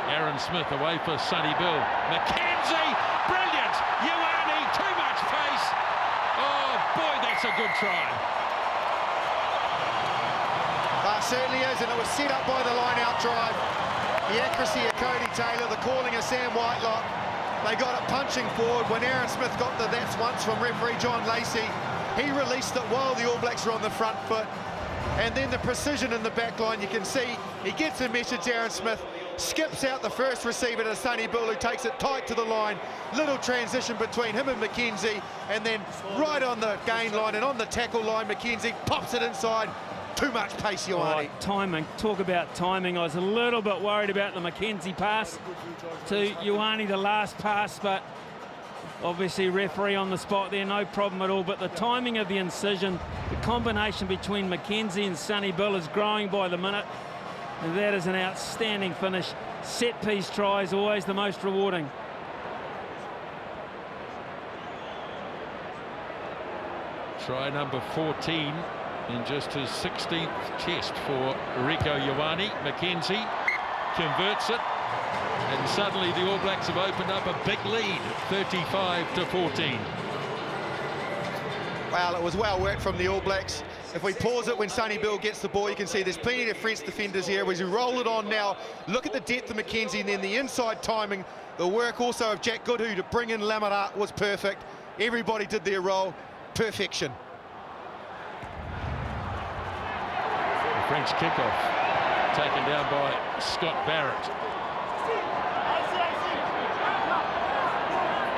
Aaron Smith away for Sonny Bill. McKenzie, brilliant. Ioane, too much pace. Oh boy, that's a good try. Certainly is, and it was set up by the line-out drive. The accuracy of Cody Taylor, the calling of Sam Whitelock. They got it punching forward. When Aaron Smith got the "that's once" from referee John Lacey, he released it while the All Blacks were on the front foot. And then the precision in the back line, you can see he gets a message, Aaron Smith, skips out the first receiver to Sonny Bill, who takes it tight to the line. Little transition between him and McKenzie, and then right on the gain line and on the tackle line, McKenzie pops it inside. Too much pace, Ioane. Timing, talk about timing. I was a little bit worried about the McKenzie pass to Ioane, the last pass, but obviously referee on the spot there, no problem at all. But the timing of the incision, the combination between McKenzie and Sonny Bill is growing by the minute. And that is an outstanding finish. Set piece tries, always the most rewarding. Try number 14 in just his 16th test for Rieko Ioane. McKenzie converts it. And suddenly the All Blacks have opened up a big lead, 35-14. Well, it was well worked from the All Blacks. If we pause it when Sonny Bill gets the ball, you can see there's plenty of French defenders here. As we roll it on now, look at the depth of McKenzie, and then the inside timing. The work also of Jack Goodhue to bring in Lamara was perfect. Everybody did their role. Perfection. The French kickoff taken down by Scott Barrett.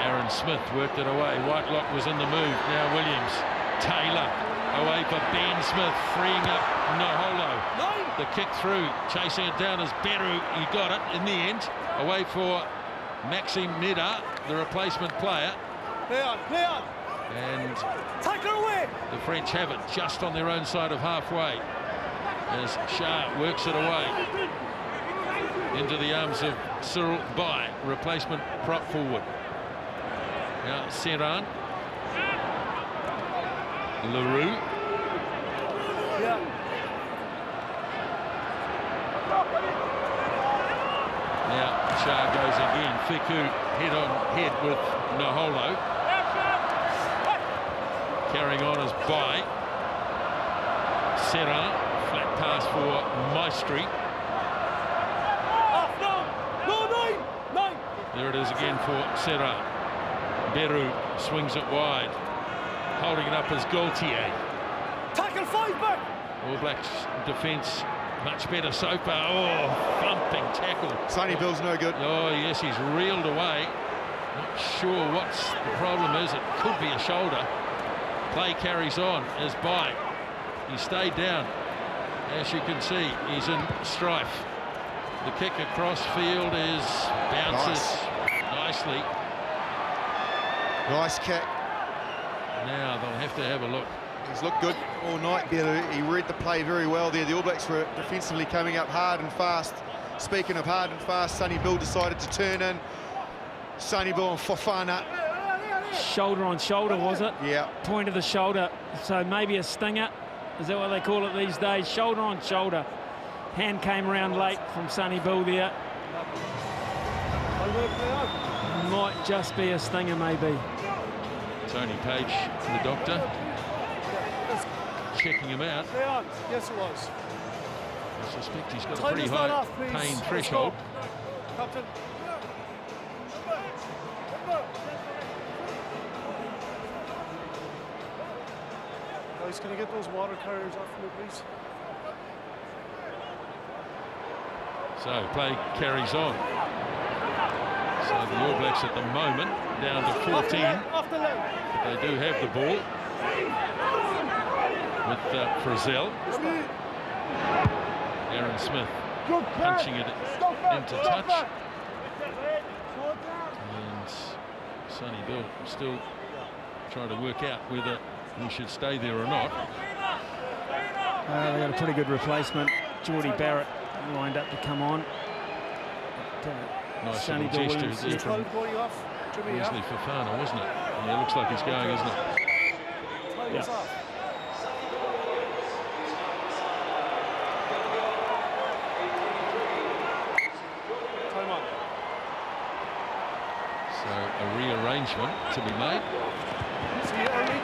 Aaron Smith worked it away. Whitelock was in the move. Now Williams. Taylor away for Ben Smith, freeing up Noholo. The kick through, chasing it down as Beru. He got it in the end. Away for Maxime Nida, the replacement player. Play on. And Tackle away. the French have it just on their own side of halfway as Shah works it away into the arms of Cyril Bai, replacement prop forward. Now Serran, Leroux. Yeah. Now Shah goes again. Fiku head on head with Noholo. Carrying on as Bai. Serran, flat pass for Maestri. Nine. There it is again for Serran. Beru swings it wide. Holding it up as Gaultier. Tackle 5 back. All Blacks defence much better so far. Oh, thumping tackle. Sonny Bill's no good. Oh, yes, he's reeled away. Not sure what's the problem is. It could be a shoulder. Play carries on as Bai. He stayed down. As you can see, he's in strife. The kick across field is bounces nicely. Nice kick. Now they'll have to have a look. He's looked good all night, Beru. He read the play very well there. The All Blacks were defensively coming up hard and fast. Speaking of hard and fast, Sonny Bill decided to turn in. Sonny Bill and Fofana. Shoulder on shoulder, was it? Yeah. Point of the shoulder. So maybe a stinger. Is that what they call it these days? Shoulder on shoulder. Hand came around late from Sonny Bill there. Might just be a stinger, maybe. Tony Page, the doctor, checking him out. Play on. Yes, it was. I suspect he's got a Time pretty is not high off, please. pain Let's threshold. go. Captain. Guys, can I get those water carriers off me, please? So play carries on. So the All Blacks at the moment down to 14. Off the leg. But they do have the ball with Frizzell. Aaron Smith punching it into touch. And Sonny Bill still trying to work out whether he should stay there or not. They got a pretty good replacement. Geordie Barrett lined up to come on. But, Nice Sonny little Bill gesture Williams, there from Going off. Jimmy, Wesley Fofana, wasn't it? Yeah, looks like he's going, isn't it? Time is off. Time on. So a rearrangement to be made See you early.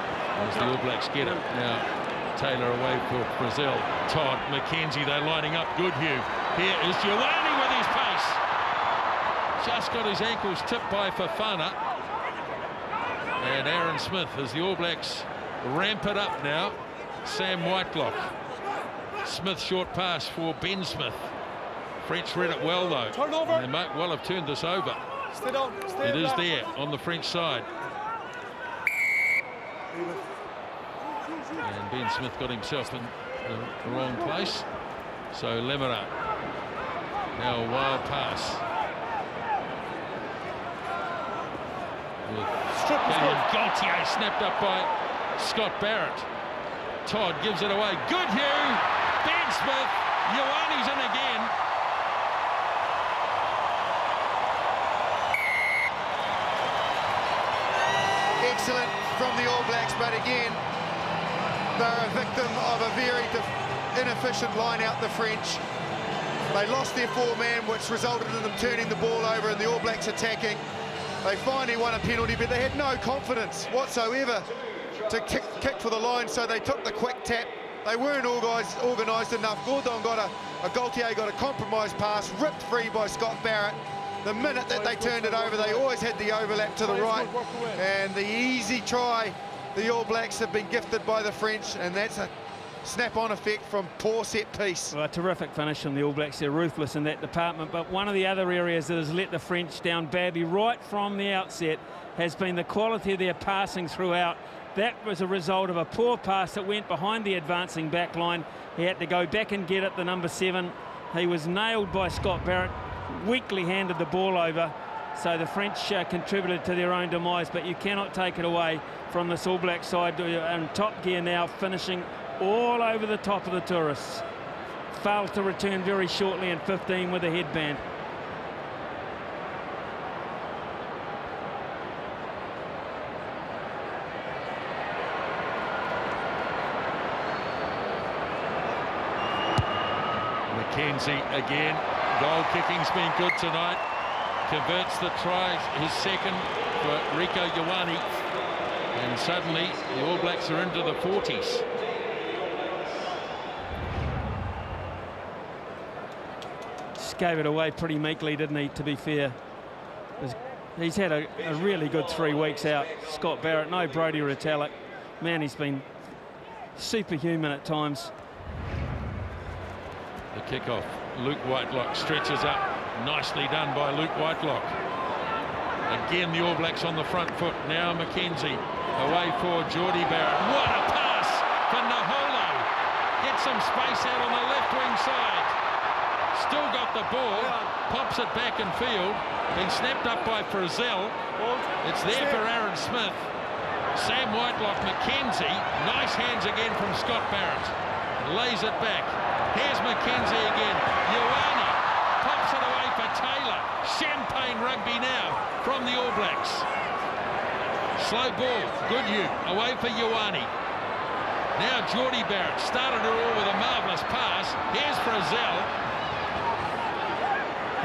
as the All Blacks get it. Now Taylor away for Brazil. Todd, McKenzie, they're lining up good, Hugh. Here is Ioane with his pace. Just got his ankles tipped by Fofana. And Aaron Smith as the All Blacks ramp it up now. Sam Whitelock. Smith short pass for Ben Smith. French read it well though. Turnover. They might well have turned this over. Stay down. Stay It is down. there on the French side. And Ben Smith got himself in the wrong place. So Lemera. Now a wild pass. William Gaultier snapped up by Scott Barrett. Todd gives it away. Good Hugh. Ben Smith. Ioane's in again. Excellent from the All Blacks, but again, they're a victim of a very inefficient line out, the French. They lost their four-man, which resulted in them turning the ball over and the All Blacks attacking. They finally won a penalty, but they had no confidence whatsoever to kick for the line, so they took the quick tap. They weren't organised enough. Gordon got a Gaultier got a compromised pass, ripped free by Scott Barrett, the minute that they turned it over, they always had the overlap to the right, and the easy try the All Blacks have been gifted by the French, and that's a snap-on effect from poor set piece. Well, a terrific finish from the All Blacks. They're ruthless in that department, but one of the other areas that has let the French down badly right from the outset has been the quality of their passing throughout. That was a result of a poor pass that went behind the advancing back line. He had to go back and get it, the number 7. He was nailed by Scott Barrett, weakly handed the ball over. So the French contributed to their own demise, but you cannot take it away from this All Black side. And top gear now, finishing all over the top of the tourists. Failed to return very shortly in 15 with a headband. McKenzie again. Goal kicking's been good tonight. Converts the try, his second for Rieko Ioane. And suddenly the All Blacks are into the 40s. Just gave it away pretty meekly, didn't he, to be fair. He's had a really good 3 weeks out. Scott Barrett, no Brodie Retallick. Man, he's been superhuman at times. The kickoff. Luke Whitelock stretches up. Nicely done by Luke Whitelock. Again, the All Blacks on the front foot. Now McKenzie away for Geordie Barrett. What a pass for Naholo. Gets some space out on the left wing side. Still got the ball. Pops it back in field. Been snapped up by Frizzell. It's there for Aaron Smith. Sam Whitelock, McKenzie. Nice hands again from Scott Barrett. Lays it back. Here's McKenzie again. Ioane pops it away for Taylor. Champagne rugby now from the All Blacks. Slow ball. Goodhue away for Ioane. Now Geordie Barrett started it all with a marvellous pass. Here's Frizzell.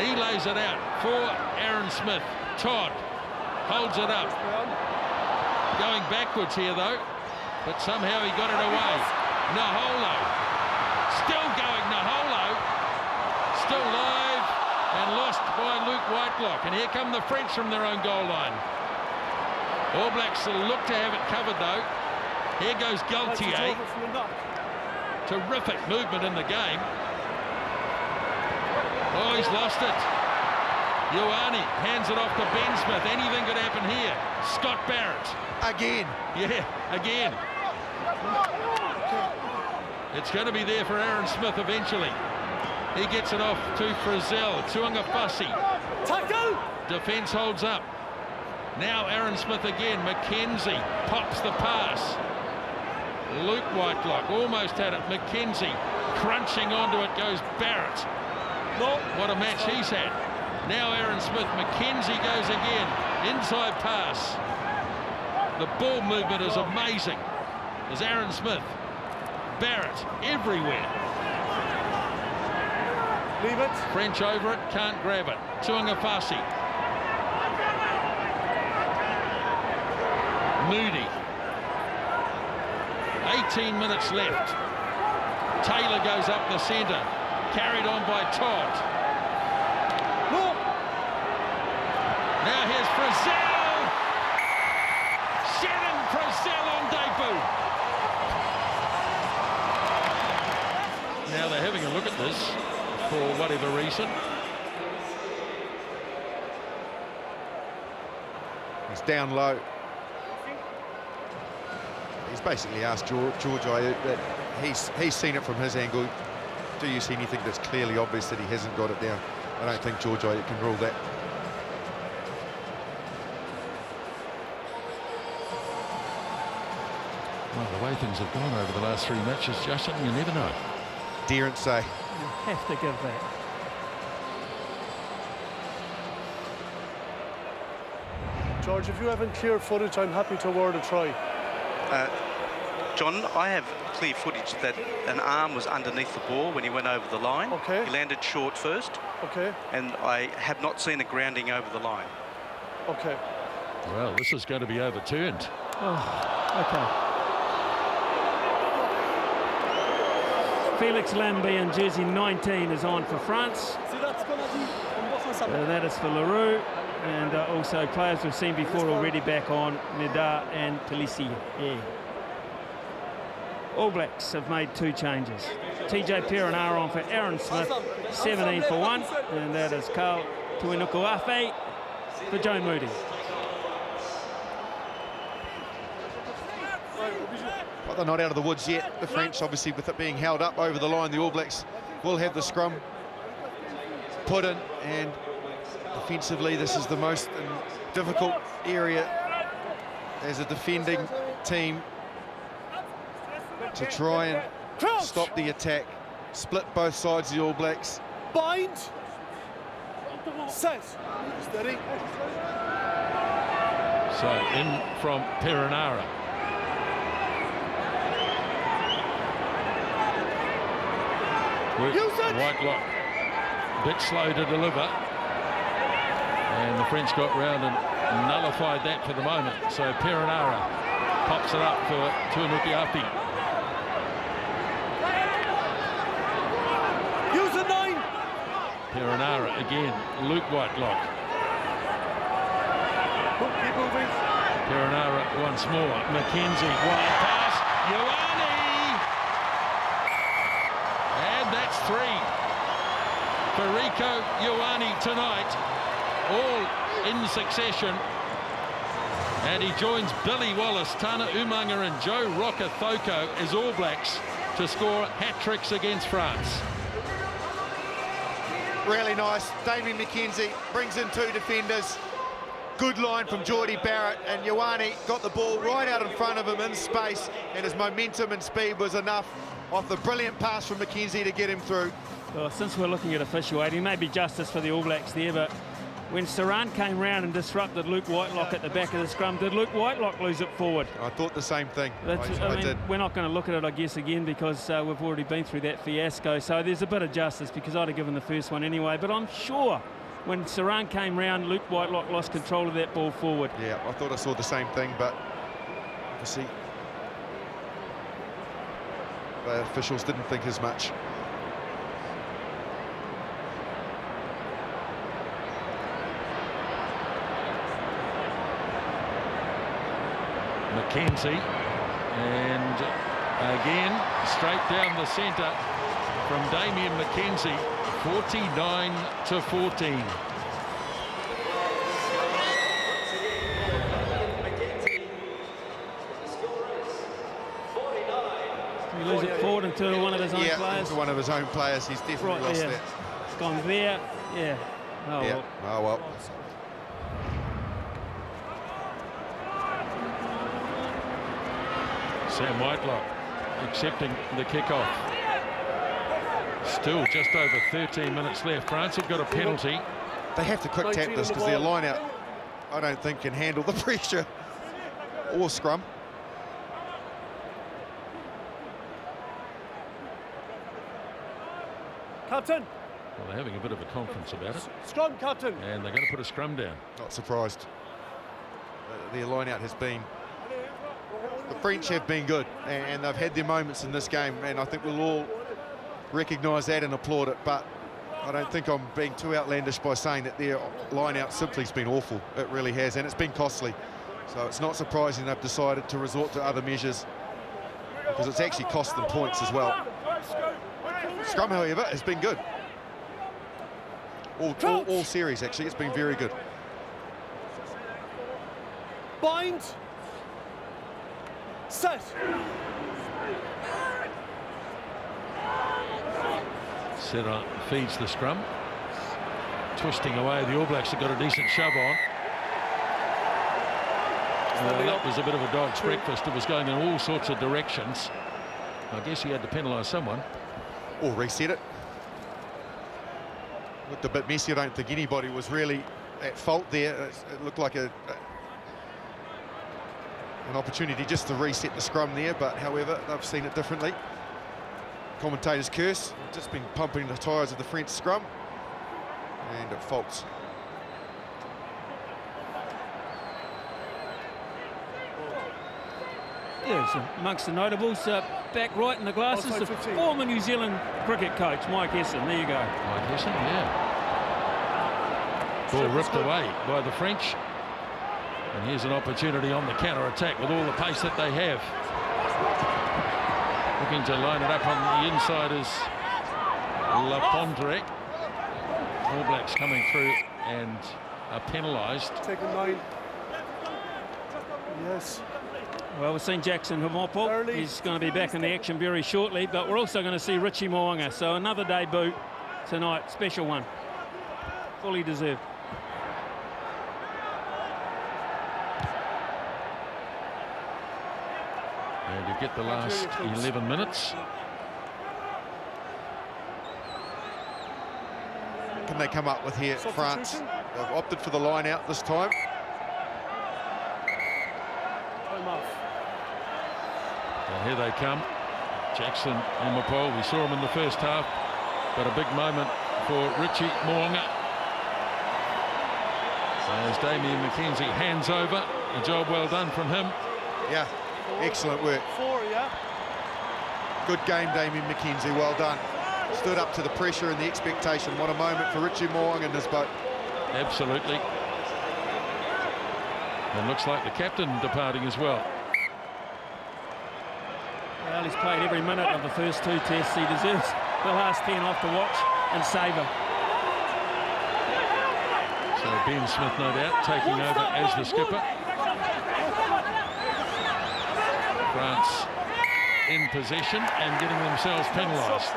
He lays it out for Aaron Smith. Todd holds it up. Going backwards here though, but somehow he got it away. Naholo. Still going Naholo. Still live and lost by Luke Whitelock. And here come the French from their own goal line. All Blacks look to have it covered though. Here goes Galtier. Terrific movement in the game. Oh, he's lost it. Ioane hands it off to Ben Smith. Anything could happen here. Scott Barrett. Again. Yeah, again. It's going to be there for Aaron Smith eventually. He gets it off to Frizzell. Tuangafasi. Tackle! Defence holds up. Now Aaron Smith again. McKenzie pops the pass. Luke Whitelock almost had it. McKenzie crunching onto it goes Barrett. No. What a match he's had. Now Aaron Smith. McKenzie goes again. Inside pass. The ball movement is amazing. There's Aaron Smith. Barrett everywhere. Leave it. French over it, can't grab it. Tuangafasi. Moody. 18 minutes left. Taylor goes up the centre. Carried on by Todd. No. Now here's Frizzell. Shannon Frizzell on debut. Now they're having a look at this for whatever reason. He's down low. He's basically asked George that he's seen it from his angle. Do you see anything that's clearly obvious that he hasn't got it down? I don't think George can rule that. Well, the way things have gone over the last 3 matches, Justin, you never know. Daren't say. You have to give that. George, if you haven't clear footage, I'm happy to award a try. John, I have clear footage that an arm was underneath the ball when he went over the line. Okay. He landed short first. Okay. And I have not seen a grounding over the line. Okay. Well, this is going to be overturned. Oh, okay. Felix Lambie in jersey 19 is on for France. That is for Leroux. And also players we've seen before already back on, Nedar and Talisi. Yeah. All Blacks have made 2 changes. TJ Perenara on for Aaron Smith, 17 for 1. And that is Carl Tuinukuafe for Joe Moody. But they're not out of the woods yet. The French, obviously, with it being held up over the line, the All Blacks will have the scrum put in, and defensively this is the most difficult area as a defending team to try and stop the attack, split both sides of the All Blacks. Bind. Set. Steady. So in from Perenara. Whitelock, bit slow to deliver, and the French got round and nullified that for the moment. So Perenara pops it up for Tuinukuafe. Use a 9. Perenara again, Luke Whitelock. Keep moving. Perenara once more, McKenzie, wide pass, Ioane! And that's 3 for Rieko Ioane tonight, all in succession. And he joins Billy Wallace, Tana Umaga and Joe Roka-Thoko as All Blacks to score hat-tricks against France. Really nice. Damian McKenzie brings in 2 defenders. Good line from Geordie Barrett, and Ioane got the ball right out in front of him in space, and his momentum and speed was enough off the brilliant pass from McKenzie to get him through. Well, since we're looking at officiating, maybe justice for the All Blacks there, but when Saran came round and disrupted Luke Whitelock at the back of the scrum, did Luke Whitelock lose it forward? I thought the same thing. I mean, did. We're not going to look at it, I guess, again, because we've already been through that fiasco. So there's a bit of justice, because I'd have given the first one anyway. But I'm sure when Saran came round, Luke Whitelock lost control of that ball forward. Yeah, I thought I saw the same thing, but obviously the officials didn't think as much. McKenzie, and again straight down the centre from Damian McKenzie, 49-14. He lose it forward into one of his own players. Into one of his own players. He's definitely lost that. It's gone there. Yeah. Oh, yeah. well. Oh well. Sam Whitelock accepting the kickoff. Still just over 13 minutes left. France have got a penalty. They have to quick tap this because their line out, I don't think, can handle the pressure or scrum. Captain. Well, they're having a bit of a conference about it. Scrum, Captain. And they're going to put a scrum down. Not surprised. Their line out has been... The French have been good, and they've had their moments in this game, and I think we'll all recognise that and applaud it, but I don't think I'm being too outlandish by saying that their line out simply has been awful. It really has, and it's been costly. So it's not surprising they've decided to resort to other measures, because it's actually cost them points as well. Scrum, however, has been good. All series, actually, it's been very good. Bind. Set. Serra feeds the scrum. Twisting away, the All Blacks have got a decent shove on. That was a bit of a dog's breakfast. It was going in all sorts of directions. I guess he had to penalise someone. Or reset it. Looked a bit messy. I don't think anybody was really at fault there. It looked like an opportunity just to reset the scrum there, but however, they've seen it differently. Commentators curse, just been pumping the tyres of the French scrum, and it faults. There's amongst the notables, back right in the glasses, the former New Zealand cricket coach, Mike Hesson. There you go. Mike Hesson, yeah. Ball ripped away by the French. And here's an opportunity on the counter-attack with all the pace that they have. Looking to line it up on the inside is Lapondre. All Blacks coming through and are penalised. Taking 9. Yes. Well, we've seen Jackson Himopo. He's going to be back in the action very shortly, but we're also going to see Richie Mo'unga. So another debut tonight, special one. Fully deserved. And you get the last 11 minutes. What can they come up with here, France? They've opted for the line out this time. Time off. And here they come. Jackson Himopo, we saw him in the first half, but a big moment for Richie Mo'unga. As Damian McKenzie hands over, a job well done from him. Yeah, excellent work. 4, yeah. Good game, Damian McKenzie, well done. Stood up to the pressure and the expectation. What a moment for Richie Mo'unga in this boat. Absolutely. And looks like the captain departing as well. Well, he's played every minute of the first 2 tests. He deserves the last 10 off to watch and savour. So Ben Smith, no doubt, taking over as the skipper. France in possession and getting themselves penalised.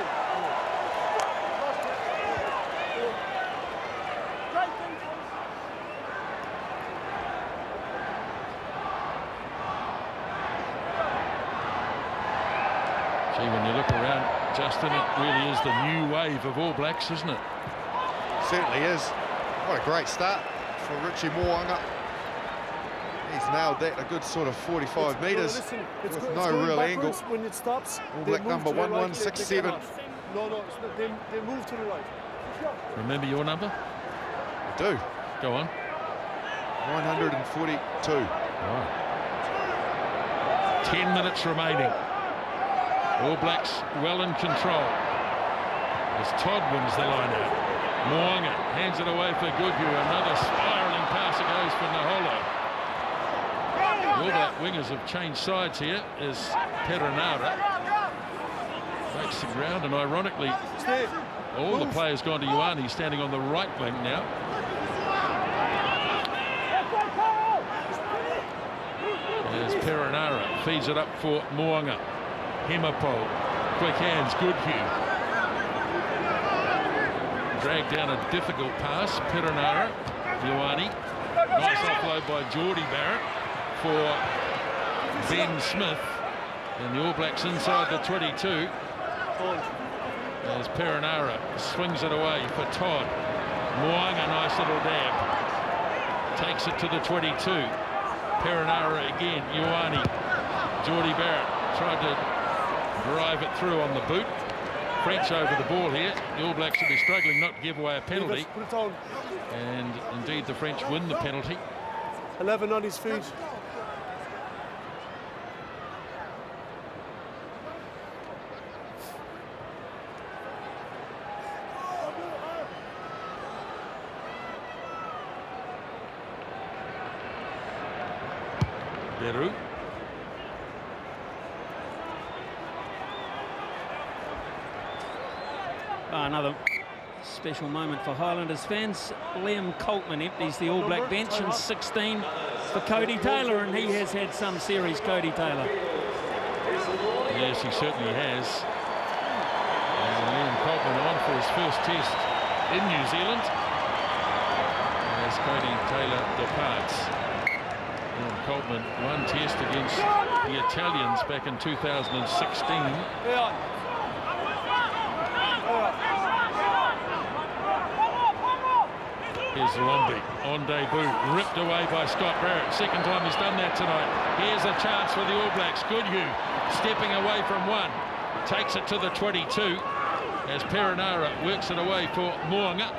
Gee, when you look around, Justin, it really is the new wave of All Blacks, isn't it? Certainly is. What a great start for Richie Mo'unga. He's nailed that a good sort of 45 metres with no real angle. When it stops, All Black number 1167. No, they move to the right. Remember your number? I do. Go on. 942. Right. 10 minutes remaining. All Blacks well in control. As Todd wins the line out. Mo'unga hands it away for Goodhue. Another spiralling pass. It goes for Naholo. All Black wingers have changed sides here as Perenara breaks the ground, and ironically, all the players gone to Ioane, standing on the right wing now. As Perenara feeds it up for Mo'unga. Himopo, quick hands, Goodhue. Dragged down a difficult pass, Perenara, Ioane. Nice offload by Geordie Barrett for Ben Smith. And the All Blacks inside the 22. As Perenara swings it away for Todd. Mo'unga, nice little dab. Takes it to the 22. Perenara again, Ioane. Geordie Barrett tried to drive it through on the boot. French over the ball here. The All Blacks will be struggling not to give away a penalty. And indeed the French win the penalty. 11 on his feet. Beru. Another special moment for Highlanders fans. Liam Coltman empties the All Black bench, and 16 for Cody Taylor, and he has had some series, Cody Taylor. Yes, he certainly has. And Liam Coltman on for his first test in New Zealand as Cody Taylor departs. Liam Coltman one test against the Italians back in 2016. Here's Lombi on debut, ripped away by Scott Barrett. Second time he's done that tonight. Here's a chance for the All Blacks. Goodhue stepping away from one. Takes it to the 22 as Perenara works it away for Mo'unga.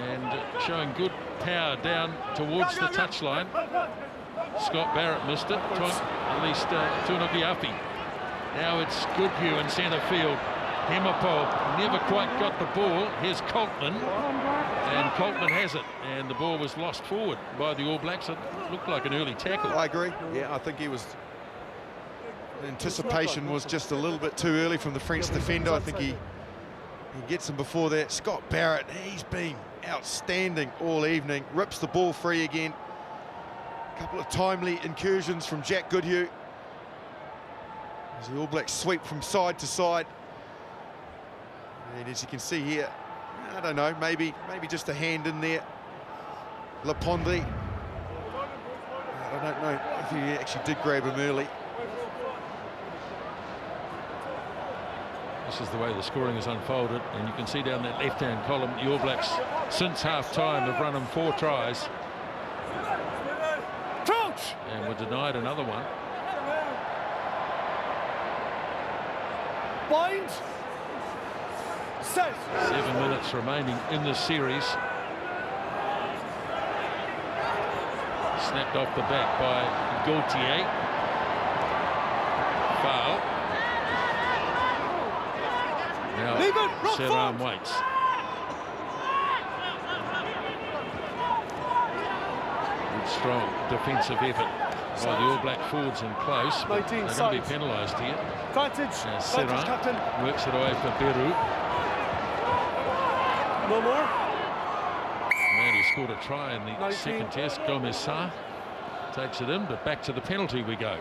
And showing good power down towards the touchline. Scott Barrett missed it. At least Tunuki Api. Now it's Goodhue in centre field. Hemapo never quite got the ball. Here's Coltman, and Coltman has it, and the ball was lost forward by the All Blacks. It looked like an early tackle. I agree. Yeah, I think he was. Anticipation was just a little bit too early from the French defender. I think he gets him before that. Scott Barrett, he's been outstanding all evening. Rips the ball free again. A couple of timely incursions from Jack Goodhue as the All Blacks sweep from side to side. And as you can see here, I don't know, maybe just a hand in there. Lapondi, I don't know if he actually did grab him early. This is the way the scoring has unfolded, and you can see down that left-hand column, the All Blacks, since half-time, have run them 4 tries. And were denied another one. Bind. Set. 7 minutes remaining in this series. Snapped off the back by Gaultier. Foul. Now Serran waits. Good strong defensive effort by the All Black forwards in close. But they're going to be penalised here. Advantage. Serran Captain. works it away for Beru. No more. Man, he scored a try in the second test. Gomez Sarr takes it in, but back to the penalty we go.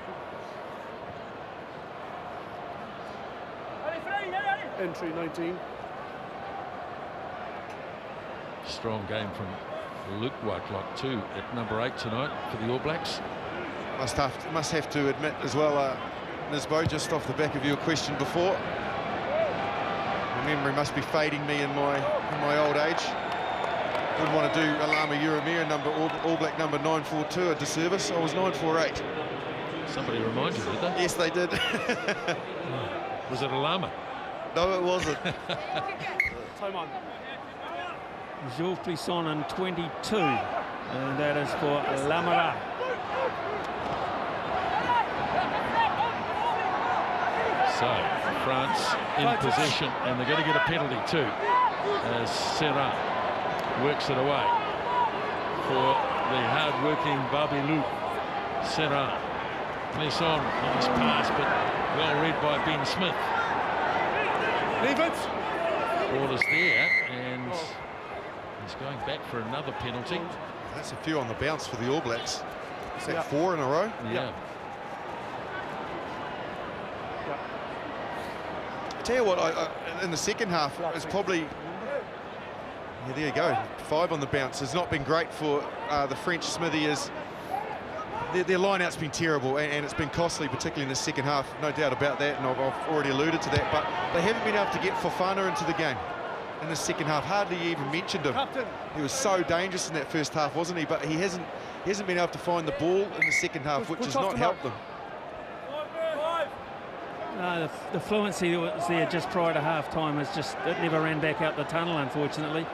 Entry 19. Strong game from Luke Whitelock too at number 8 tonight for the All Blacks. Must have to admit as well, Nisbo, just off the back of your question before, my memory must be fading me in my old age. Wouldn't want to do Alama Uramir, All Black number 942 a disservice. I was 948. Somebody remind you, did they? Yes, they did. Was it Alama? No, it wasn't. Time on. Georges Plisson in 22, and that is for Lamara. So France in possession, and they're going to get a penalty too, as Serran works it away for the hard-working Babilou. Serran. Plisson, nice pass, but well read by Ben Smith. Leave it. Ball is there, and he's going back for another penalty. That's a few on the bounce for the All Blacks. Is that 4 in a row? Yeah. I tell you what, in the second half, it's probably... Yeah, there you go. 5 on the bounce. It's not been great for the French. Smithy is... Their line-out's been terrible, and it's been costly, particularly in the second half, no doubt about that, and I've already alluded to that, but they haven't been able to get Fofana into the game in the second half. Hardly even mentioned him. Captain. He was so dangerous in that first half, wasn't he? But he hasn't been able to find the ball in the second half, which has not helped them. No, the fluency that was there just prior to half-time is just, it never ran back out the tunnel, unfortunately.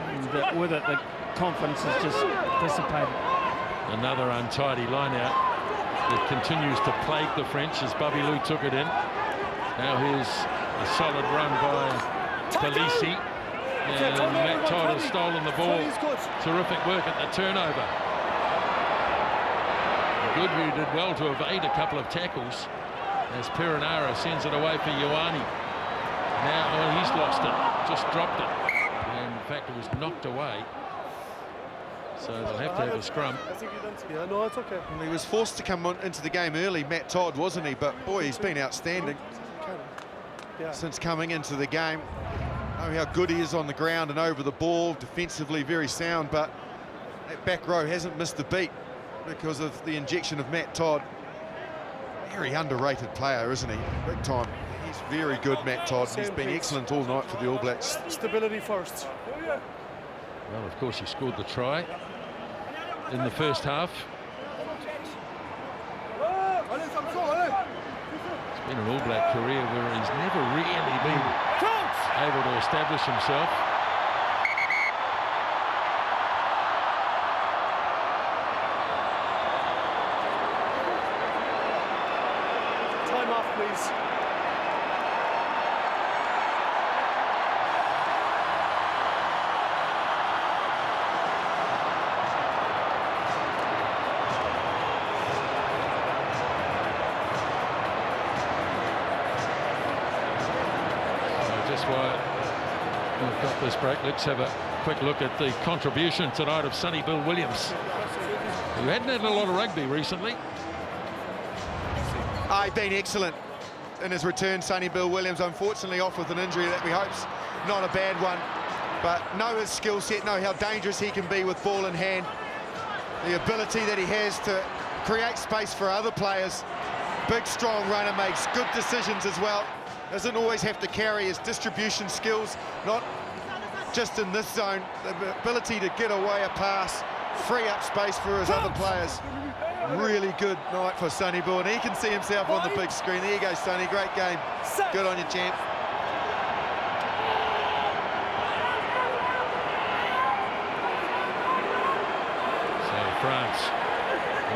And with it, the confidence has just dissipated. Another untidy line-out that continues to plague the French as Babilou took it in. Now here's a solid run by Palisi. And Matt Todd has stolen the ball. Terrific work at the turnover. Goodhue did well to evade a couple of tackles as Perenara sends it away for Ioane. Now he's lost it, just dropped it. And in fact, it was knocked away. So they'll have to have a scrum. Yeah, no, it's okay. Well, he was forced to come into the game early, Matt Todd, wasn't he? But boy, he's been outstanding since coming into the game. Know how good he is on the ground and over the ball, defensively very sound, but that back row hasn't missed a beat because of the injection of Matt Todd. Very underrated player, isn't he? Big time. He's very good, Matt Todd. He's been excellent all night for the All Blacks. Stability first. Well, of course, he scored the try in the first half. It's been an All Black career where he's never really been able to establish himself. That's why we've got this break. Let's have a quick look at the contribution tonight of Sonny Bill Williams, who hadn't had a lot of rugby recently. He's been excellent in his return, Sonny Bill Williams. Unfortunately off with an injury that we hope's not a bad one, but know his skill set, know how dangerous he can be with ball in hand, the ability that he has to create space for other players. Big, strong runner, makes good decisions as well. Doesn't always have to carry his distribution skills, not just in this zone, the ability to get away a pass, free up space for his other players. Really good night for Sonny Bill, and he can see himself on the big screen. There you go, Sonny, great game. Good on you, champ. So France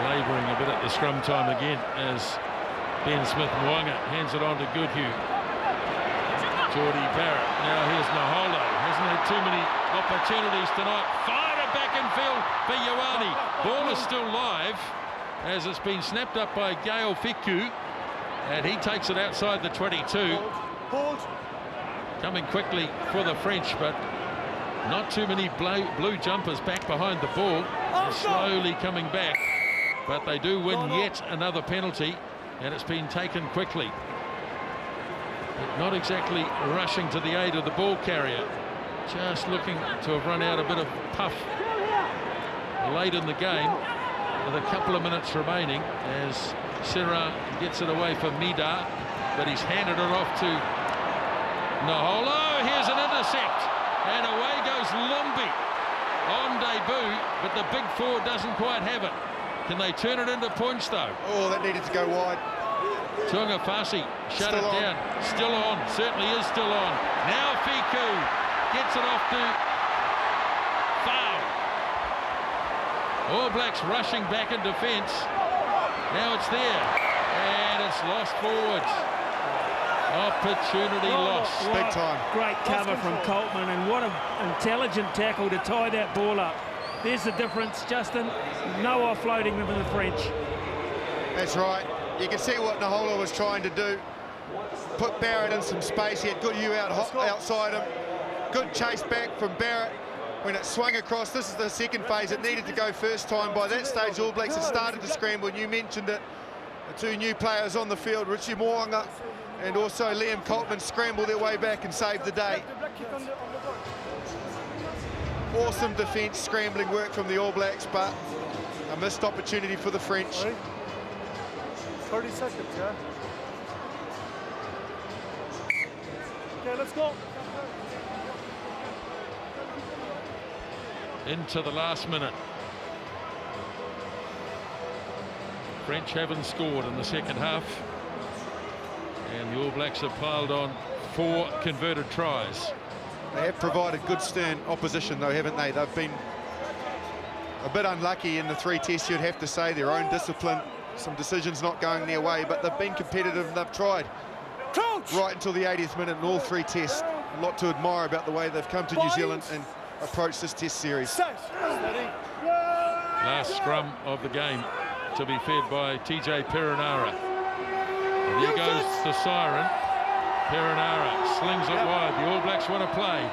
labouring a bit at the scrum time again as Ben Smith-Mwanga hands it on to Goodhue. Geordie Barrett, now here's Naholo, hasn't had too many opportunities tonight. Fired it back in field for Ioane. Ball is still live as it's been snapped up by Gael Fiku, and he takes it outside the 22. Hold. Coming quickly for the French, but not too many blue jumpers back behind the ball. They're slowly coming back, but they do win yet another penalty, and it's been taken quickly. But not exactly rushing to the aid of the ball carrier, just looking to have run out a bit of puff late in the game with a couple of minutes remaining as Sirra gets it away for Mida, but he's handed it off to Naholo. Here's an intercept, and away goes Lumbi on debut, but the big four doesn't quite have it. Can they turn it into points though? Oh, that needed to go wide. Tuangafasi shut Still it on. down. Still on, certainly is still on. Now Fiku gets it off to foul. All Blacks rushing back in defence. Now it's there, and it's lost forwards. Opportunity lost. Big time. Great cover from Coltman, and what an intelligent tackle to tie that ball up. There's the difference, Justin. No offloading them in the French. That's right. You can see what Naholo was trying to do. Put Barrett in some space. He had Goodhue outside him. Good chase back from Barrett. When it swung across, this is the second phase. It needed to go first time. By that stage, All Blacks had started to scramble, and you mentioned it. The two new players on the field, Richie Mo'unga and also Liam Coltman, scrambled their way back and saved the day. Awesome defence, scrambling work from the All Blacks, but a missed opportunity for the French. 30 seconds, yeah? Okay, let's go. Into the last minute. French haven't scored in the second half, and the All Blacks have piled on 4 converted tries. They have provided good stern opposition though, haven't they? They've been a bit unlucky in the 3 tests, you'd have to say. Their own discipline, some decisions not going their way, but they've been competitive and they've tried right until the 80th minute in all 3 tests. A lot to admire about the way they've come to New Zealand and approached this test series. Last scrum of the game to be fed by TJ Perenara. And there goes the siren. Perenara slings it wide. The All Blacks want to play,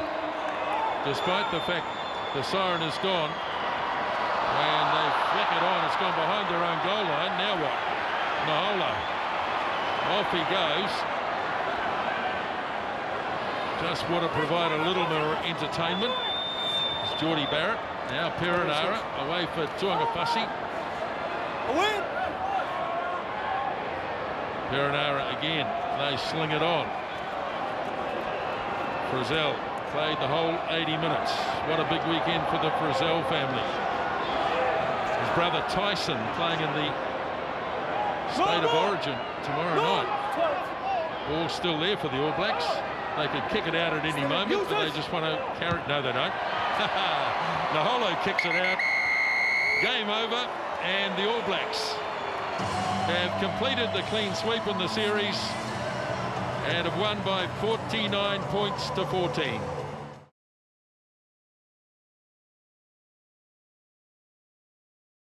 despite the fact the siren is gone. And they flick it on. It's gone behind their own goal line. Now what? Naholo. Off he goes. Just want to provide a little more entertainment. It's Geordie Barrett. Now Perenara away for Tuangafasi. Perenara again. They sling it on. Frizzell played the whole 80 minutes. What a big weekend for the Frizzell family. His brother Tyson playing in the State of Origin tomorrow night. Ball's still there for the All Blacks. They could kick it out at any moment, but they just want to carry it. No, they don't. Naholo kicks it out. Game over, and the All Blacks have completed the clean sweep in the series and have won by 49 points to 14.